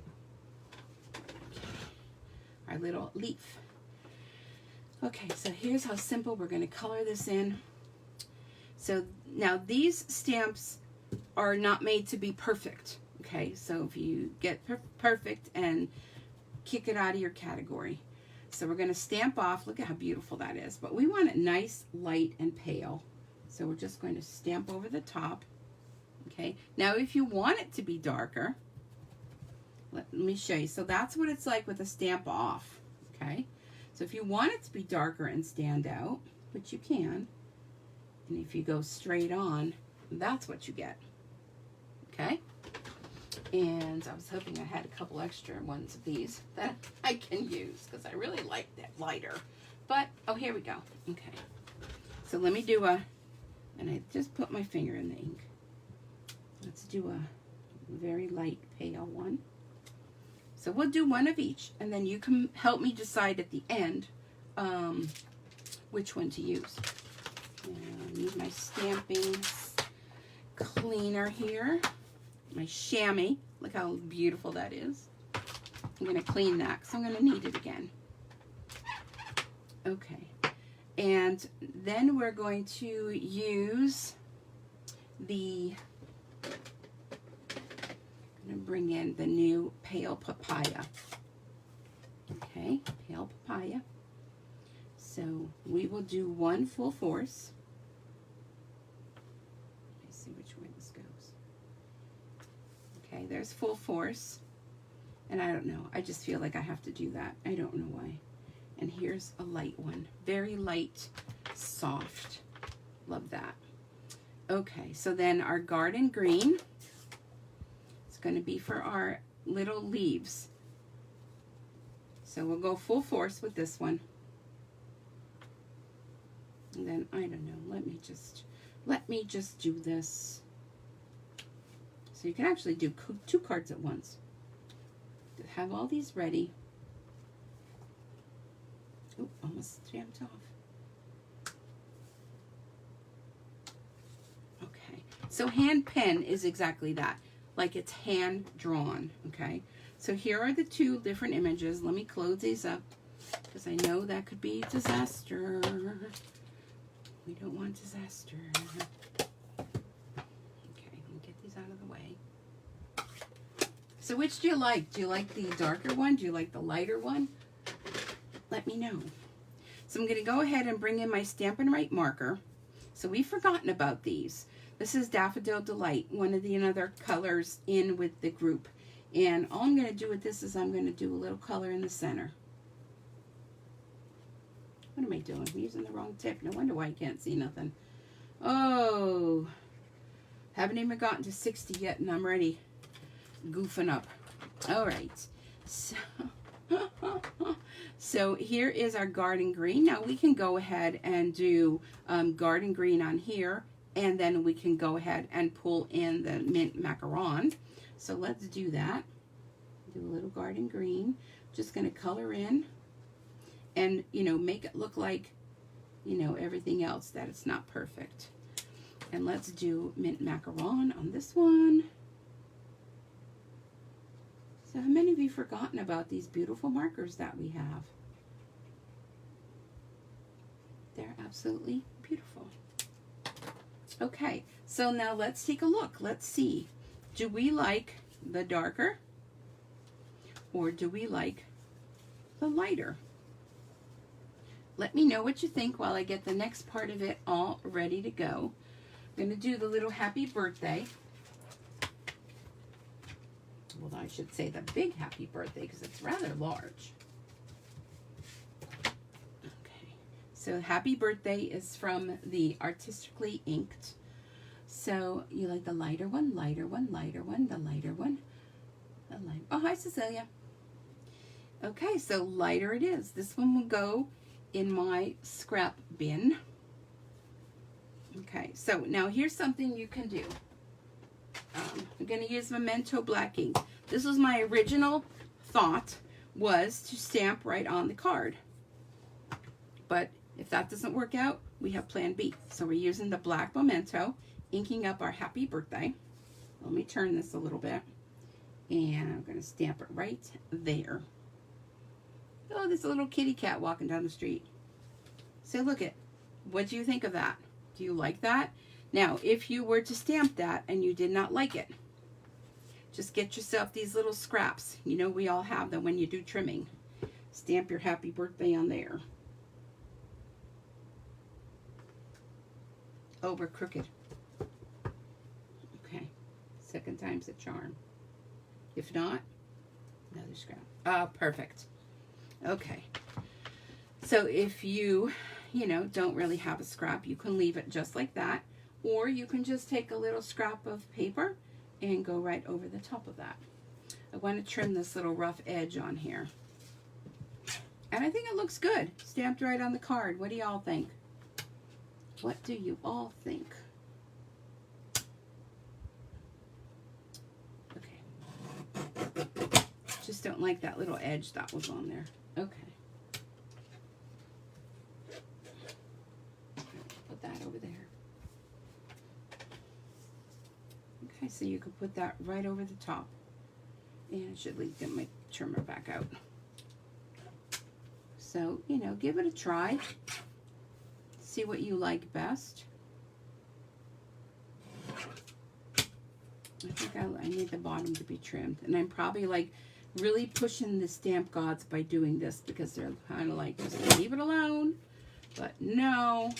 A: Our little leaf. Okay, so here's how simple we're going to color this in. So now these stamps are not made to be perfect, okay? So if you get perfect and kick it out of your category. So we're going to stamp off. Look at how beautiful that is. But we want it nice, light, and pale. So we're just going to stamp over the top, okay? Now if you want it to be darker, let me show you. So that's what it's like with a stamp off, okay? So if you want it to be darker and stand out, which you can, and if you go straight on, that's what you get. Okay, and I was hoping I had a couple extra ones of these that I can use, because I really like that lighter. But, oh, here we go. Okay, so let me do and I just put my finger in the ink. Let's do a very light pale one. So we'll do one of each, and then you can help me decide at the end which one to use. And I need my stamping cleaner here. My chamois. Look how beautiful that is. I'm going to clean that because I'm going to need it again. Okay. And then we're going to use the, I'm going to bring in the new Pale Papaya. Okay, Pale Papaya. So we will do one full force. Let me see which way this goes. Okay, there's full force. And I don't know, I just feel like I have to do that. I don't know why. And here's a light one. Very light, soft. Love that. Okay, so then our garden green is going to be for our little leaves. So we'll go full force with this one. And then, I don't know, let me just do this. So you can actually do 2 cards at once. Have all these ready. Oh, almost stamped off. Okay, so hand pen is exactly that. Like it's hand drawn, okay? So here are the 2 different images. Let me close these up because I know that could be disaster. We don't want disaster. Okay, let me get these out of the way. So which do you like? Do you like the darker one? Do you like the lighter one? Let me know. So I'm going to go ahead and bring in my Stampin' Right marker. So we've forgotten about these. This is Daffodil Delight, one of the other colors in with the group. And all I'm going to do with this is I'm going to do a little color in the center. What am I doing? I'm using the wrong tip. No wonder why I can't see nothing. Oh, haven't even gotten to 60 yet and I'm already goofing up. All right. So here is our garden green. Now we can go ahead and do garden green on here, and then we can go ahead and pull in the mint macaron. So let's do that. Do a little garden green. Just going to color in and, you know, make it look like, you know, everything else that it's not perfect. And let's do mint macaron on this one. So how many of you forgotten about these beautiful markers that we have? They're absolutely beautiful. Okay, so now let's take a look. Let's see. Do we like the darker or do we like the lighter? Let me know what you think while I get the next part of it all ready to go. I'm going to do the little happy birthday. Well, I should say the big happy birthday because it's rather large. Okay, so happy birthday is from the Artistically Inked. So you like the lighter one, lighter one, lighter one, the lighter one, the light. Oh, hi Cecilia. Okay, so lighter it is. This one will go in my scrap bin. Okay, so now here's something you can do. I'm going to use Memento black ink. This was my original thought, was to stamp right on the card. But if that doesn't work out, we have plan B. So we're using the black Memento, inking up our happy birthday. Let me turn this a little bit. And I'm going to stamp it right there. Oh, there's a little kitty cat walking down the street. So look at, what do you think of that? Do you like that? Now, if you were to stamp that and you did not like it, just get yourself these little scraps. You know, we all have them when you do trimming. Stamp your happy birthday on there. Oh, we're crooked. Okay. Second time's a charm. If not, another scrap. Ah, perfect. Okay. So if you know, don't really have a scrap, you can leave it just like that. Or you can just take a little scrap of paper and go right over the top of that. I want to trim this little rough edge on here. And I think it looks good. Stamped right on the card. What do y'all think? What do you all think? Okay. Just don't like that little edge that was on there. Okay. Put that over there. Okay, so you could put that right over the top. And I should get my trimmer back out. So, you know, give it a try. See what you like best. I think I need the bottom to be trimmed. And I'm probably like really pushing the stamp gods by doing this because they're kind of like, just leave it alone. But no.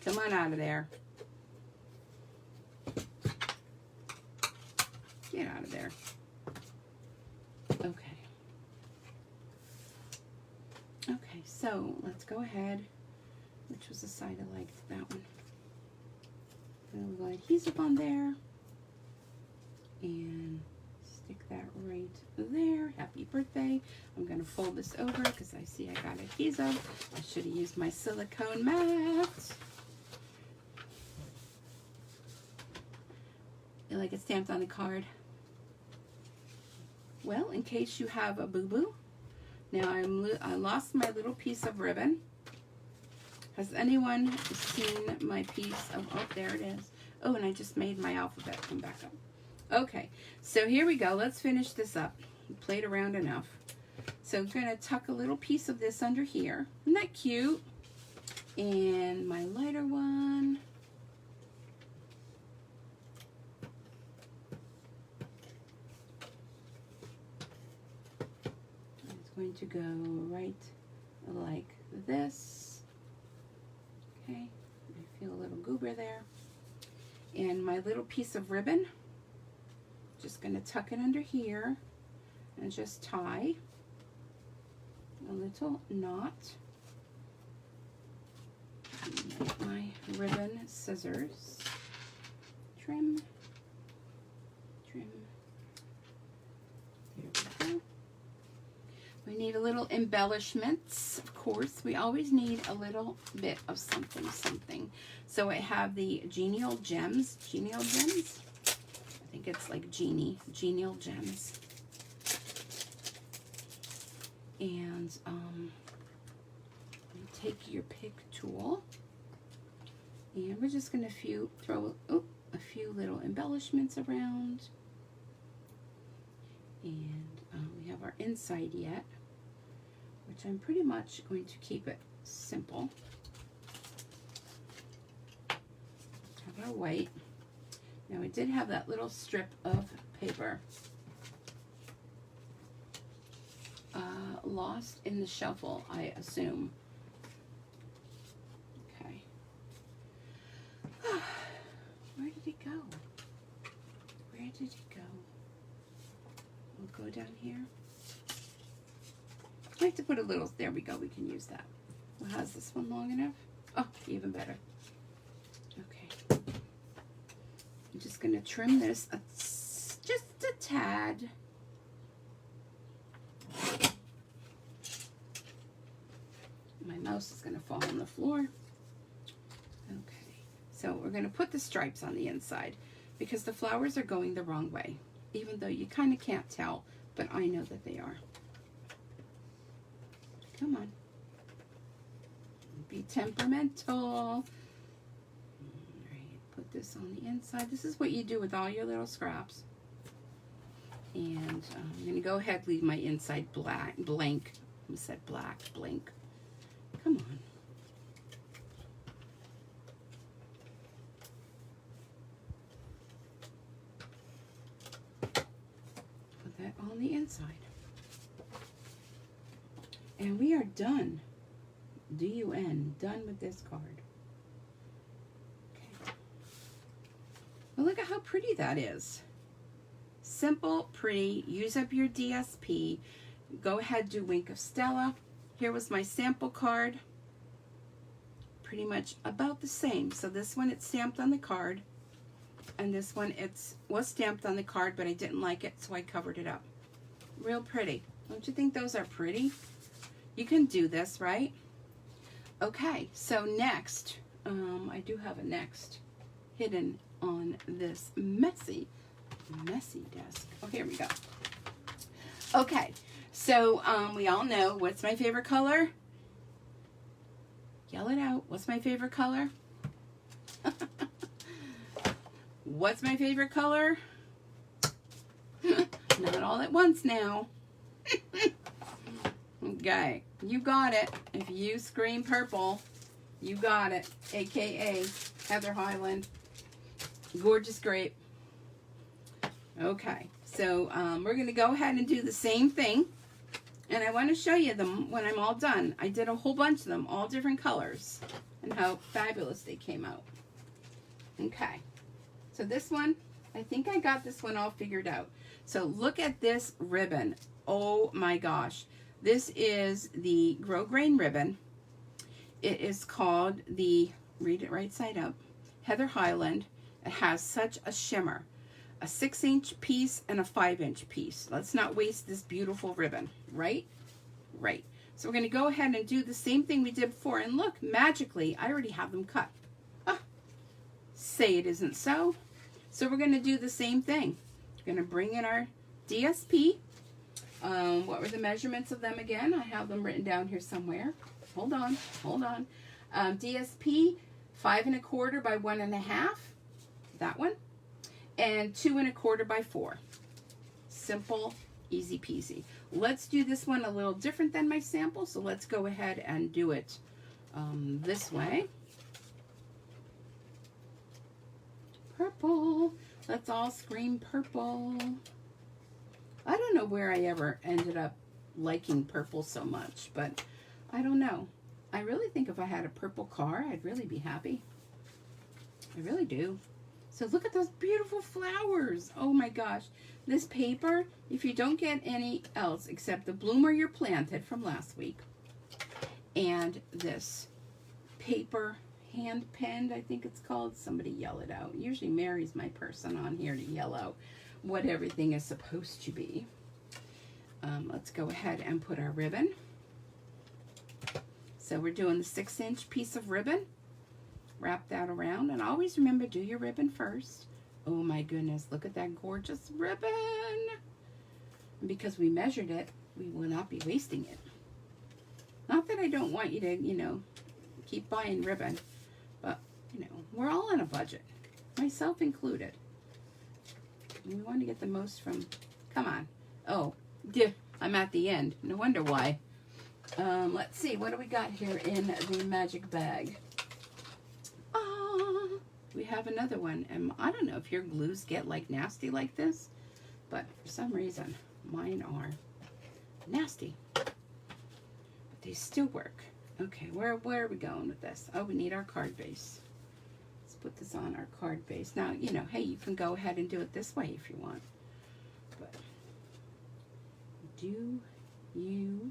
A: Come on out of there. Get out of there. Okay. Okay, so let's go ahead. Which was the side I liked? That one. And we'll go adhesive on there. And stick that right there. Happy birthday. I'm going to fold this over because I see I got adhesive. I should have used my silicone mat. You like it stamped on the card? Well, in case you have a boo-boo. Now I lost my little piece of ribbon. Has anyone seen my piece of, oh, there it is. Oh, and I just made my alphabet come back up. Okay, so here we go. Let's finish this up. We played around enough. So I'm going to tuck a little piece of this under here. Isn't that cute? And my lighter one. It's going to go right like this. Okay, I feel a little goober there. And my little piece of ribbon. Just going to tuck it under here and just tie a little knot. Get my ribbon scissors. Trim, trim. There we go. We need a little embellishments, of course. We always need a little bit of something. So I have the genial gems. I think it's like genial gems. And take your pick tool, and we're just going to throw a few little embellishments around. And we have our inside yet, which I'm pretty much going to keep it simple. Have our white. Now, I did have that little strip of paper lost in the shuffle, I assume. Okay. Where did it go? Where did it go? We'll go down here. I like to put a little, there we go, we can use that. Well, how's this one long enough? Oh, even better. Okay. I'm just going to trim this just a tad. My mouse is going to fall on the floor. Okay, so we're going to put the stripes on the inside because the flowers are going the wrong way, even though you kind of can't tell, but I know that they are. Come on. Be temperamental. All right, put this on the inside. This is what you do with all your little scraps. And I'm going to go ahead and leave my inside blank. I said black, blank. Come on. Put that on the inside. And we are done. D-U-N. Done with this card. Okay. Well, look at how pretty that is. Simple, pretty. Use up your DSP. Go ahead, do Wink of Stella. Here was my sample card. Pretty much about the same. So this one, it's stamped on the card. And this one, was stamped on the card, but I didn't like it, so I covered it up. Real pretty. Don't you think those are pretty? You can do this, right? Okay, so next, I do have a next hidden on this messy desk. Oh, here we go. Okay, so we all know what's my favorite color? Yell it out. What's my favorite color? What's my favorite color? Not all at once now. Okay, You got it. If you scream purple, you got it. AKA Heather Highland. Gorgeous grape. Okay, so we're going to go ahead and do the same thing. And I want to show you them when I'm all done. I did a whole bunch of them, all different colors, and how fabulous they came out. Okay, so this one, I think I got this one all figured out. So look at this ribbon. Oh my gosh. This is the grosgrain ribbon. It is called the, read it right side up, Heather Highland. It has such a shimmer. A 6-inch piece and a 5-inch piece. Let's not waste this beautiful ribbon, right? Right. So we're going to go ahead and do the same thing we did before. And look, magically, I already have them cut. Ah, say it isn't so. So we're going to do the same thing. We're going to bring in our DSP. What were the measurements of them again? I have them written down here somewhere. Hold on, hold on. DSP 5 1/4 by 1 1/2. That one. And 2 1/4 by 4. Simple, easy peasy. Let's do this one a little different than my sample, so let's go ahead and do it this way. Purple. Let's all scream purple. I don't know where I ever ended up liking purple so much, but I don't know. I really think if I had a purple car, I'd really be happy. I really do. So look at those beautiful flowers. Oh my gosh. This paper, if you don't get any else except the bloomer you're planted from last week, and this paper hand penned, I think it's called. Somebody yell it out. Usually Mary's my person on here to yell out what everything is supposed to be. Let's go ahead and put our ribbon. So we're doing the 6-inch piece of ribbon. Wrap that around, and always remember, do your ribbon first. Oh my goodness, look at that gorgeous ribbon. And because we measured it, we will not be wasting it. Not that I don't want you to, you know, keep buying ribbon, but, you know, we're all on a budget, myself included. We want to get the most from, come on. Oh, I'm at the end. No wonder why. Let's see, what do we got here in the magic bag? We have another one, and I don't know if your glues get like nasty like this, but for some reason mine are nasty, but they still work. Okay, where are we going with this? Oh, we need our card base. Let's put this on our card base. Now, you know, hey, you can go ahead and do it this way if you want, but do you.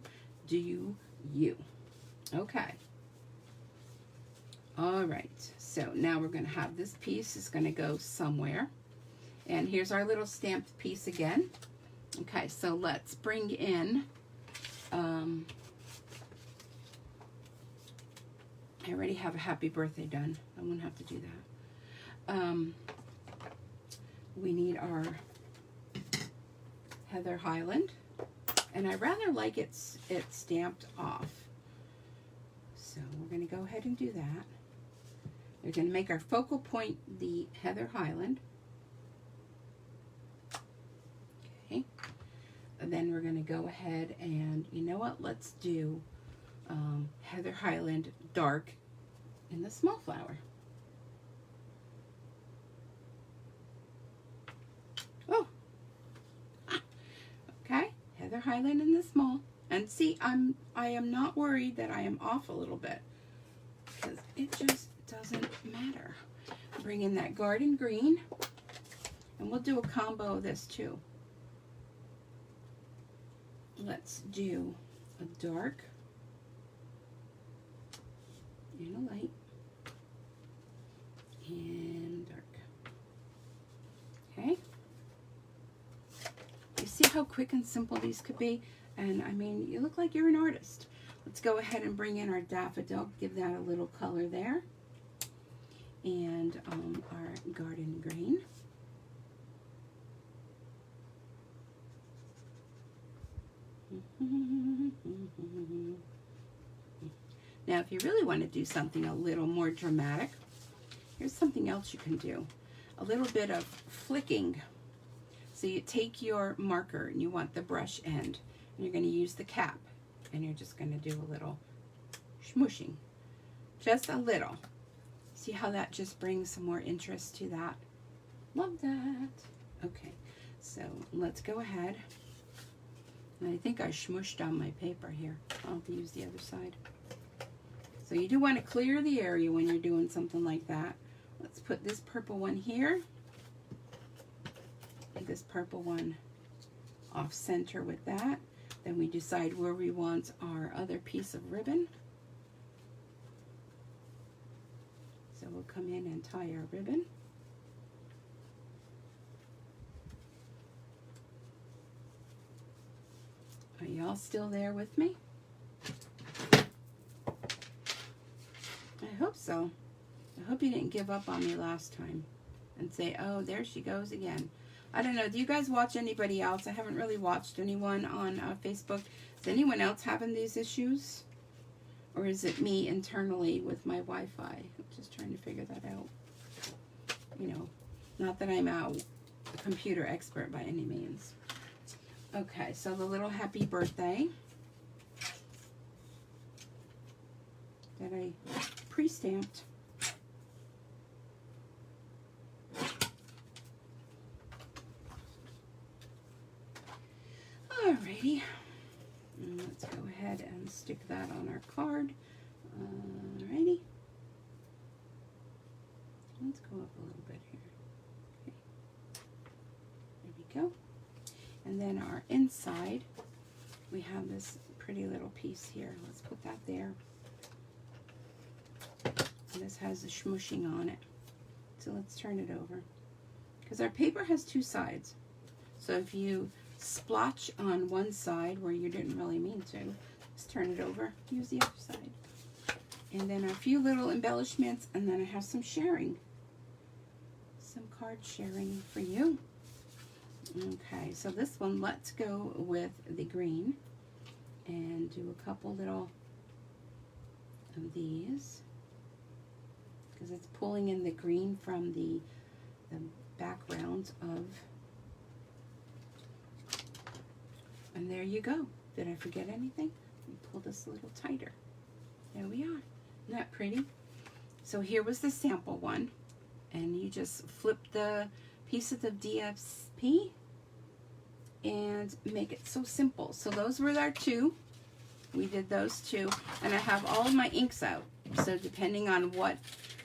A: Okay. All right, so now we're going to have this piece is going to go somewhere. And here's our little stamped piece again. Okay, so let's bring in, I already have a happy birthday done. I won't have to do that. We need our Heather Highland. And I rather like it stamped off. So we're going to go ahead and do that. We're going to make our focal point the Heather Highland. Okay. And then we're going to go ahead and, you know what, let's do Heather Highland dark in the small flower. Oh. Okay. Heather Highland in the small. And see, I am not worried that I am off a little bit, because it just doesn't matter. Bring in that garden green, and we'll do a combo of this too. Let's do a dark and a light and dark. Okay. You see how quick and simple these could be? And I mean, you look like you're an artist. Let's go ahead and bring in our daffodil, give that a little color there. And our garden green. Now, if you really want to do something a little more dramatic, here's something else you can do. A little bit of flicking. So you take your marker and you want the brush end, and you're going to use the cap. And you're just going to do a little smushing. Just a little. See how that just brings some more interest to that? Love that. Okay, so let's go ahead. And I think I smushed on my paper here. I'll use the other side. So you do want to clear the area when you're doing something like that. Let's put this purple one here. And this purple one off center with that. Then we decide where we want our other piece of ribbon. So we'll come in and tie our ribbon. Are y'all still there with me? I hope so. I hope you didn't give up on me last time and say, oh, there she goes again. I don't know. Do you guys watch anybody else? I haven't really watched anyone on Facebook. Is anyone else having these issues? Or is it me internally with my Wi-Fi? I'm just trying to figure that out. You know, not that I'm a computer expert by any means. Okay, so the little happy birthday that I pre-stamped. Alrighty, and let's go ahead and stick that on our card. Alrighty, let's go up a little bit here. Okay. There we go. And then our inside, we have this pretty little piece here. Let's put that there. And this has the smushing on it. So let's turn it over. Because our paper has two sides. So if you splotch on one side where you didn't really mean to, just turn it over, use the other side. And then a few little embellishments, and then I have some sharing. Some card sharing for you. Okay, so this one, let's go with the green and do a couple little of these because it's pulling in the green from the background of, and there you go. Did I forget anything? Let me pull this a little tighter. There we are. Isn't that pretty? So here was the sample one, and you just flip the piece of the DSP and make it so simple. So those were our two. We did those two, and I have all of my inks out. So depending on what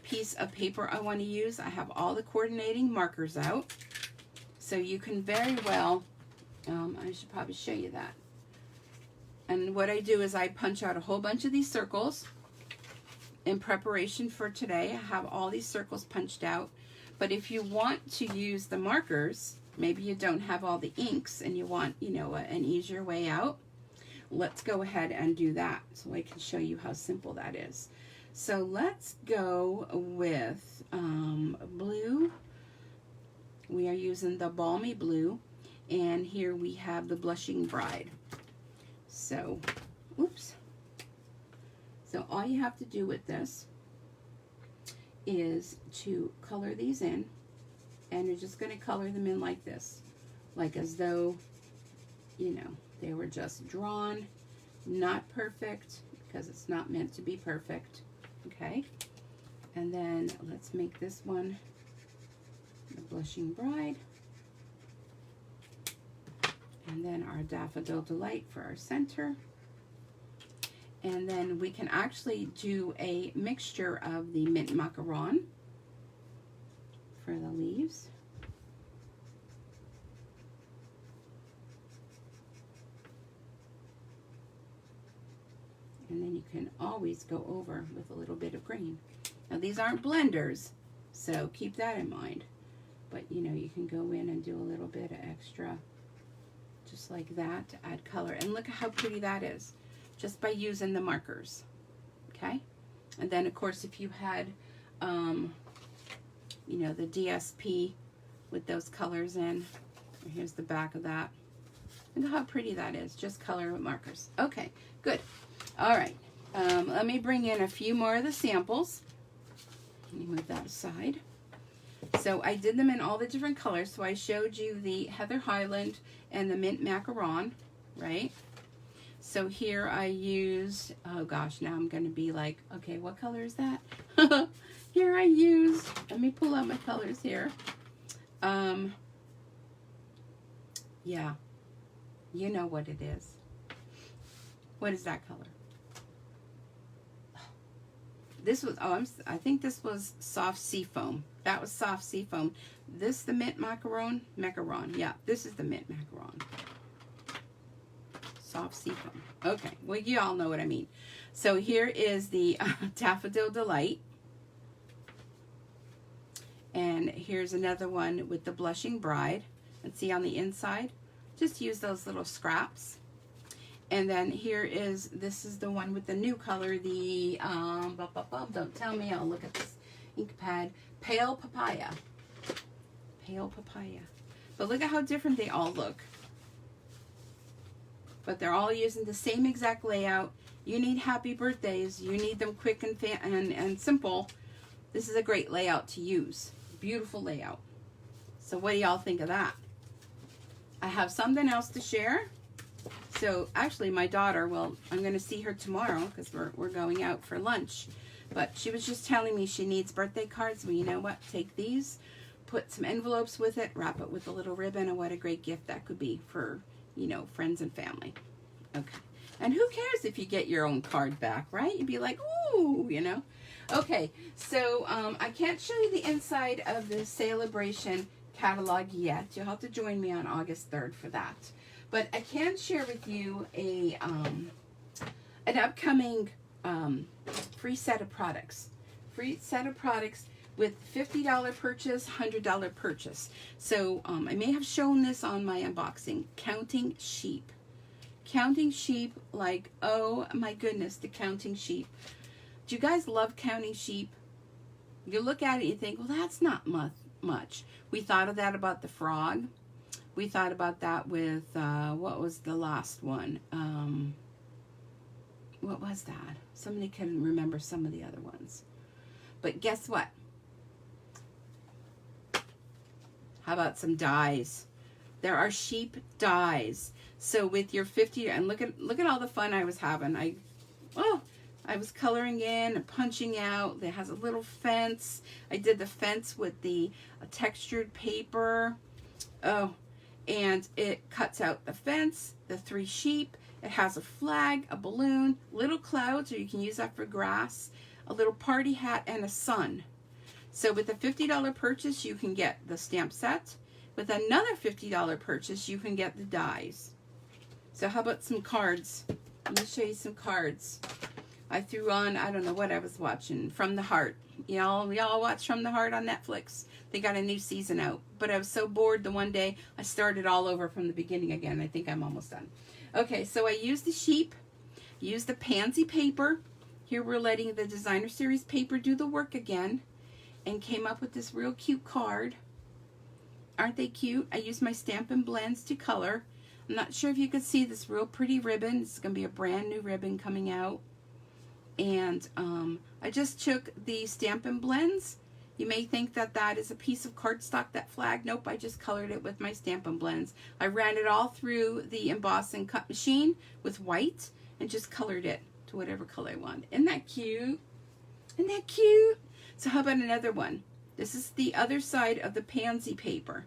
A: piece of paper I want to use, I have all the coordinating markers out. So you can very well, I should probably show you that. And what I do is I punch out a whole bunch of these circles in preparation for today. I have all these circles punched out. But if you want to use the markers, maybe you don't have all the inks and you want, you know, an easier way out, let's go ahead and do that so I can show you how simple that is. So let's go with blue. We are using the Balmy Blue, and here we have the Blushing Bride. So, oops. So all you have to do with this is to color these in, and you're just going to color them in like this, like as though, you know, they were just drawn. Not perfect, because it's not meant to be perfect. Okay, and then let's make this one the Blushing Bride, and then our Daffodil Delight for our center. And then we can actually do a mixture of the mint macaron for the leaves. And then you can always go over with a little bit of green. Now these aren't blenders, so keep that in mind. But you know, you can go in and do a little bit of extra, just like that, to add color. And look at how pretty that is, just by using the markers. Okay? And then of course if you had, you know, the DSP with those colors in, here's the back of that. Look how pretty that is, just color with markers. Okay, good. All right, let me bring in a few more of the samples. Let me move that aside. So I did them in all the different colors. So I showed you the Heather Highland and the Mint Macaron, right? So here I used, oh gosh, now I'm going to be like, okay, what color is that? Here I used, let me pull out my colors here. Yeah, you know what it is. What is that color? This was, I think this was soft seafoam. That was soft seafoam. This the mint macaron? Macaron, yeah, this is the mint macaron. Soft seafoam. Okay, well, you all know what I mean. So here is the Daffodil Delight. And here's another one with the Blushing Bride. And see on the inside, just use those little scraps. And then here is, this is the one with the new color, the, don't tell me, I'll look at this ink pad, Pale Papaya. Pale Papaya. But look at how different they all look. But they're all using the same exact layout. You need happy birthdays. You need them quick and simple. This is a great layout to use. Beautiful layout. So what do y'all think of that? I have something else to share. So actually my daughter, well, I'm going to see her tomorrow because we're going out for lunch. But she was just telling me she needs birthday cards. Well, you know what? Take these, put some envelopes with it, wrap it with a little ribbon, and what a great gift that could be for, you know, friends and family. Okay. And who cares if you get your own card back, right? You'd be like, ooh, you know. Okay, so I can't show you the inside of the Celebration catalog yet. You'll have to join me on August 3rd for that. But I can share with you a an upcoming free set of products. Free set of products with $50 purchase, $100 purchase. So I may have shown this on my unboxing. Counting sheep. Counting sheep, like, oh my goodness, the counting sheep. Do you guys love counting sheep? You look at it and you think, well, that's not much. We thought of that about the frog. We thought about that with, what was the last one? What was that? Somebody can remember some of the other ones. But guess what? How about some dies? There are sheep dies. So with your 50, and look at all the fun I was having. I was coloring in and punching out. It has a little fence. I did the fence with the textured paper. Oh, and it cuts out the fence, the 3 sheep. It has a flag, a balloon, little clouds, or you can use that for grass, a little party hat, and a sun. So with a $50 purchase, you can get the stamp set. With another $50 purchase, you can get the dies. So how about some cards? Let me show you some cards. I threw on, I don't know what I was watching, From the Heart. We all watch From the Heart on Netflix. They got a new season out. But I was so bored the one day, I started all over from the beginning again. I think I'm almost done. Okay, so I used the sheep, used the pansy paper. Here we're letting the Designer Series paper do the work again, and came up with this real cute card. Aren't they cute? I used my Stampin' Blends to color. I'm not sure if you could see this real pretty ribbon. It's going to be a brand new ribbon coming out. And I just took the Stampin' Blends. You may think that that is a piece of cardstock, that flag. Nope, I just colored it with my Stampin' Blends. I ran it all through the emboss and cut machine with white and just colored it to whatever color I want. Isn't that cute? Isn't that cute? So how about another one? This is the other side of the pansy paper.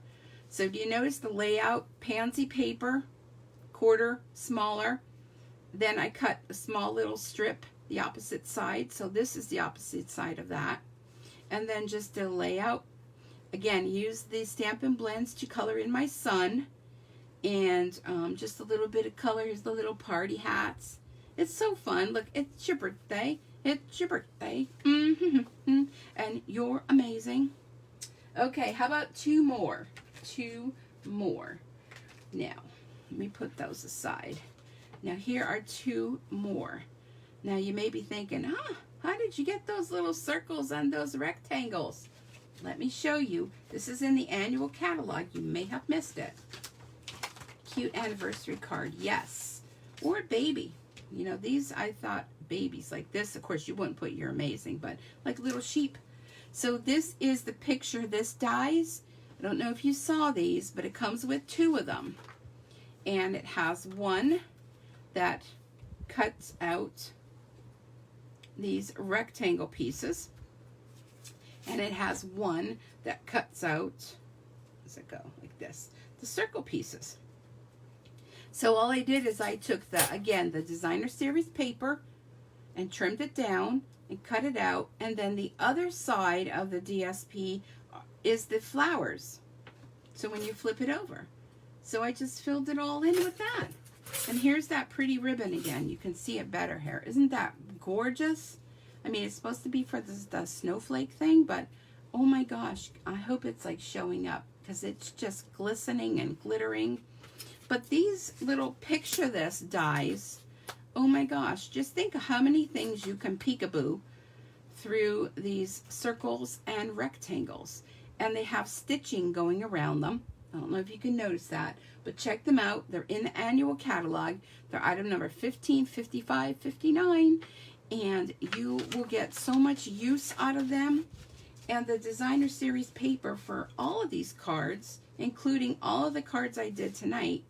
A: So do you notice the layout? Pansy paper, quarter smaller. Then I cut a small little strip the opposite side. So this is the opposite side of that. And then just a layout. Again, use the Stampin' Blends to color in my sun. And just a little bit of color. Here's the little party hats. It's so fun. Look, it's your birthday. It's your birthday. And you're amazing. Okay, how about 2 more? 2 more. Now, let me put those aside. Now, here are 2 more. Now, you may be thinking, how did you get those little circles and those rectangles? Let me show you. This is in the annual catalog. You may have missed it. Cute anniversary card, yes. Or baby. You know, these, I thought babies like this. Of course, you wouldn't put You're Amazing, but like little sheep. So this is the picture. This dies. I don't know if you saw these, but it comes with 2 of them. And it has one that cuts out these rectangle pieces, and it has one that cuts out, does it go like this, the circle pieces. So all I did is I took the designer series paper and trimmed it down and cut it out, and then the other side of the DSP is the flowers. So when you flip it over. So I just filled it all in with that. And here's that pretty ribbon again. You can see it better here. Isn't that gorgeous? I mean, it's supposed to be for the snowflake thing, but oh my gosh, I hope it's like showing up, because it's just glistening and glittering. But these little picture this dies, oh my gosh, just think of how many things you can peekaboo through these circles and rectangles. And they have stitching going around them. I don't know if you can notice that, but check them out. They're in the annual catalog. They're item number 15, 55, 59, and you will get so much use out of them. And the designer series paper for all of these cards, including all of the cards I did tonight,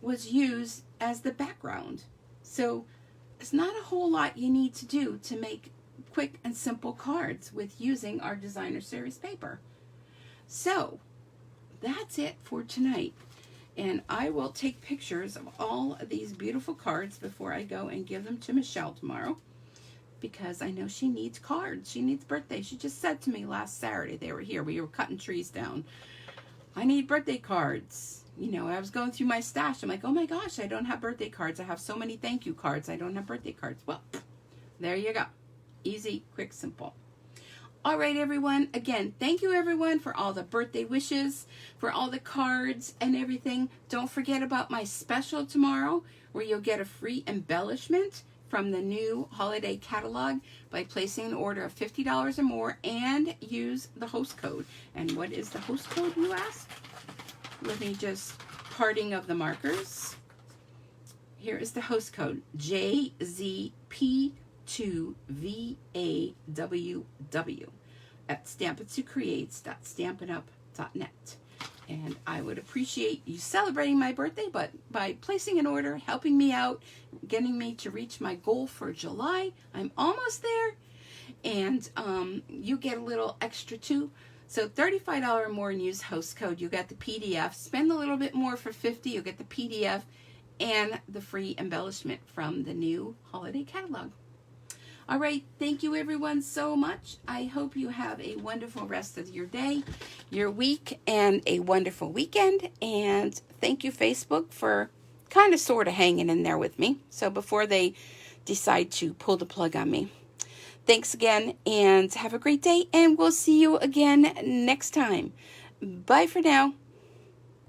A: was used as the background. So it's not a whole lot you need to do to make quick and simple cards with using our designer series paper. So that's it for tonight, and I will take pictures of all of these beautiful cards before I go and give them to Michelle tomorrow, because I know she needs cards. She needs birthdays. She just said to me last Saturday, they were here, we were cutting trees down, I need birthday cards. You know, I was going through my stash. I'm like, oh my gosh, I don't have birthday cards. I have so many thank you cards. I don't have birthday cards. Well, there you go. Easy, quick, simple. All right, everyone. Again, thank you, everyone, for all the birthday wishes, for all the cards and everything. Don't forget about my special tomorrow, where you'll get a free embellishment from the new holiday catalog by placing an order of $50 or more and use the host code. And what is the host code, you ask? Let me just, parting of the markers. Here is the host code, JZP2VAWW at stampin2creates.stampinup.net. And I would appreciate you celebrating my birthday, but by placing an order, helping me out, getting me to reach my goal for July. I'm almost there, and you get a little extra too. So $35 or more and use host code. You get the PDF. Spend a little bit more for $50. You'll get the PDF and the free embellishment from the new holiday catalog. All right, thank you everyone so much. I hope you have a wonderful rest of your day, your week, and a wonderful weekend. And thank you, Facebook, for kind of sort of hanging in there with me. So before they decide to pull the plug on me. Thanks again, and have a great day, and we'll see you again next time. Bye for now.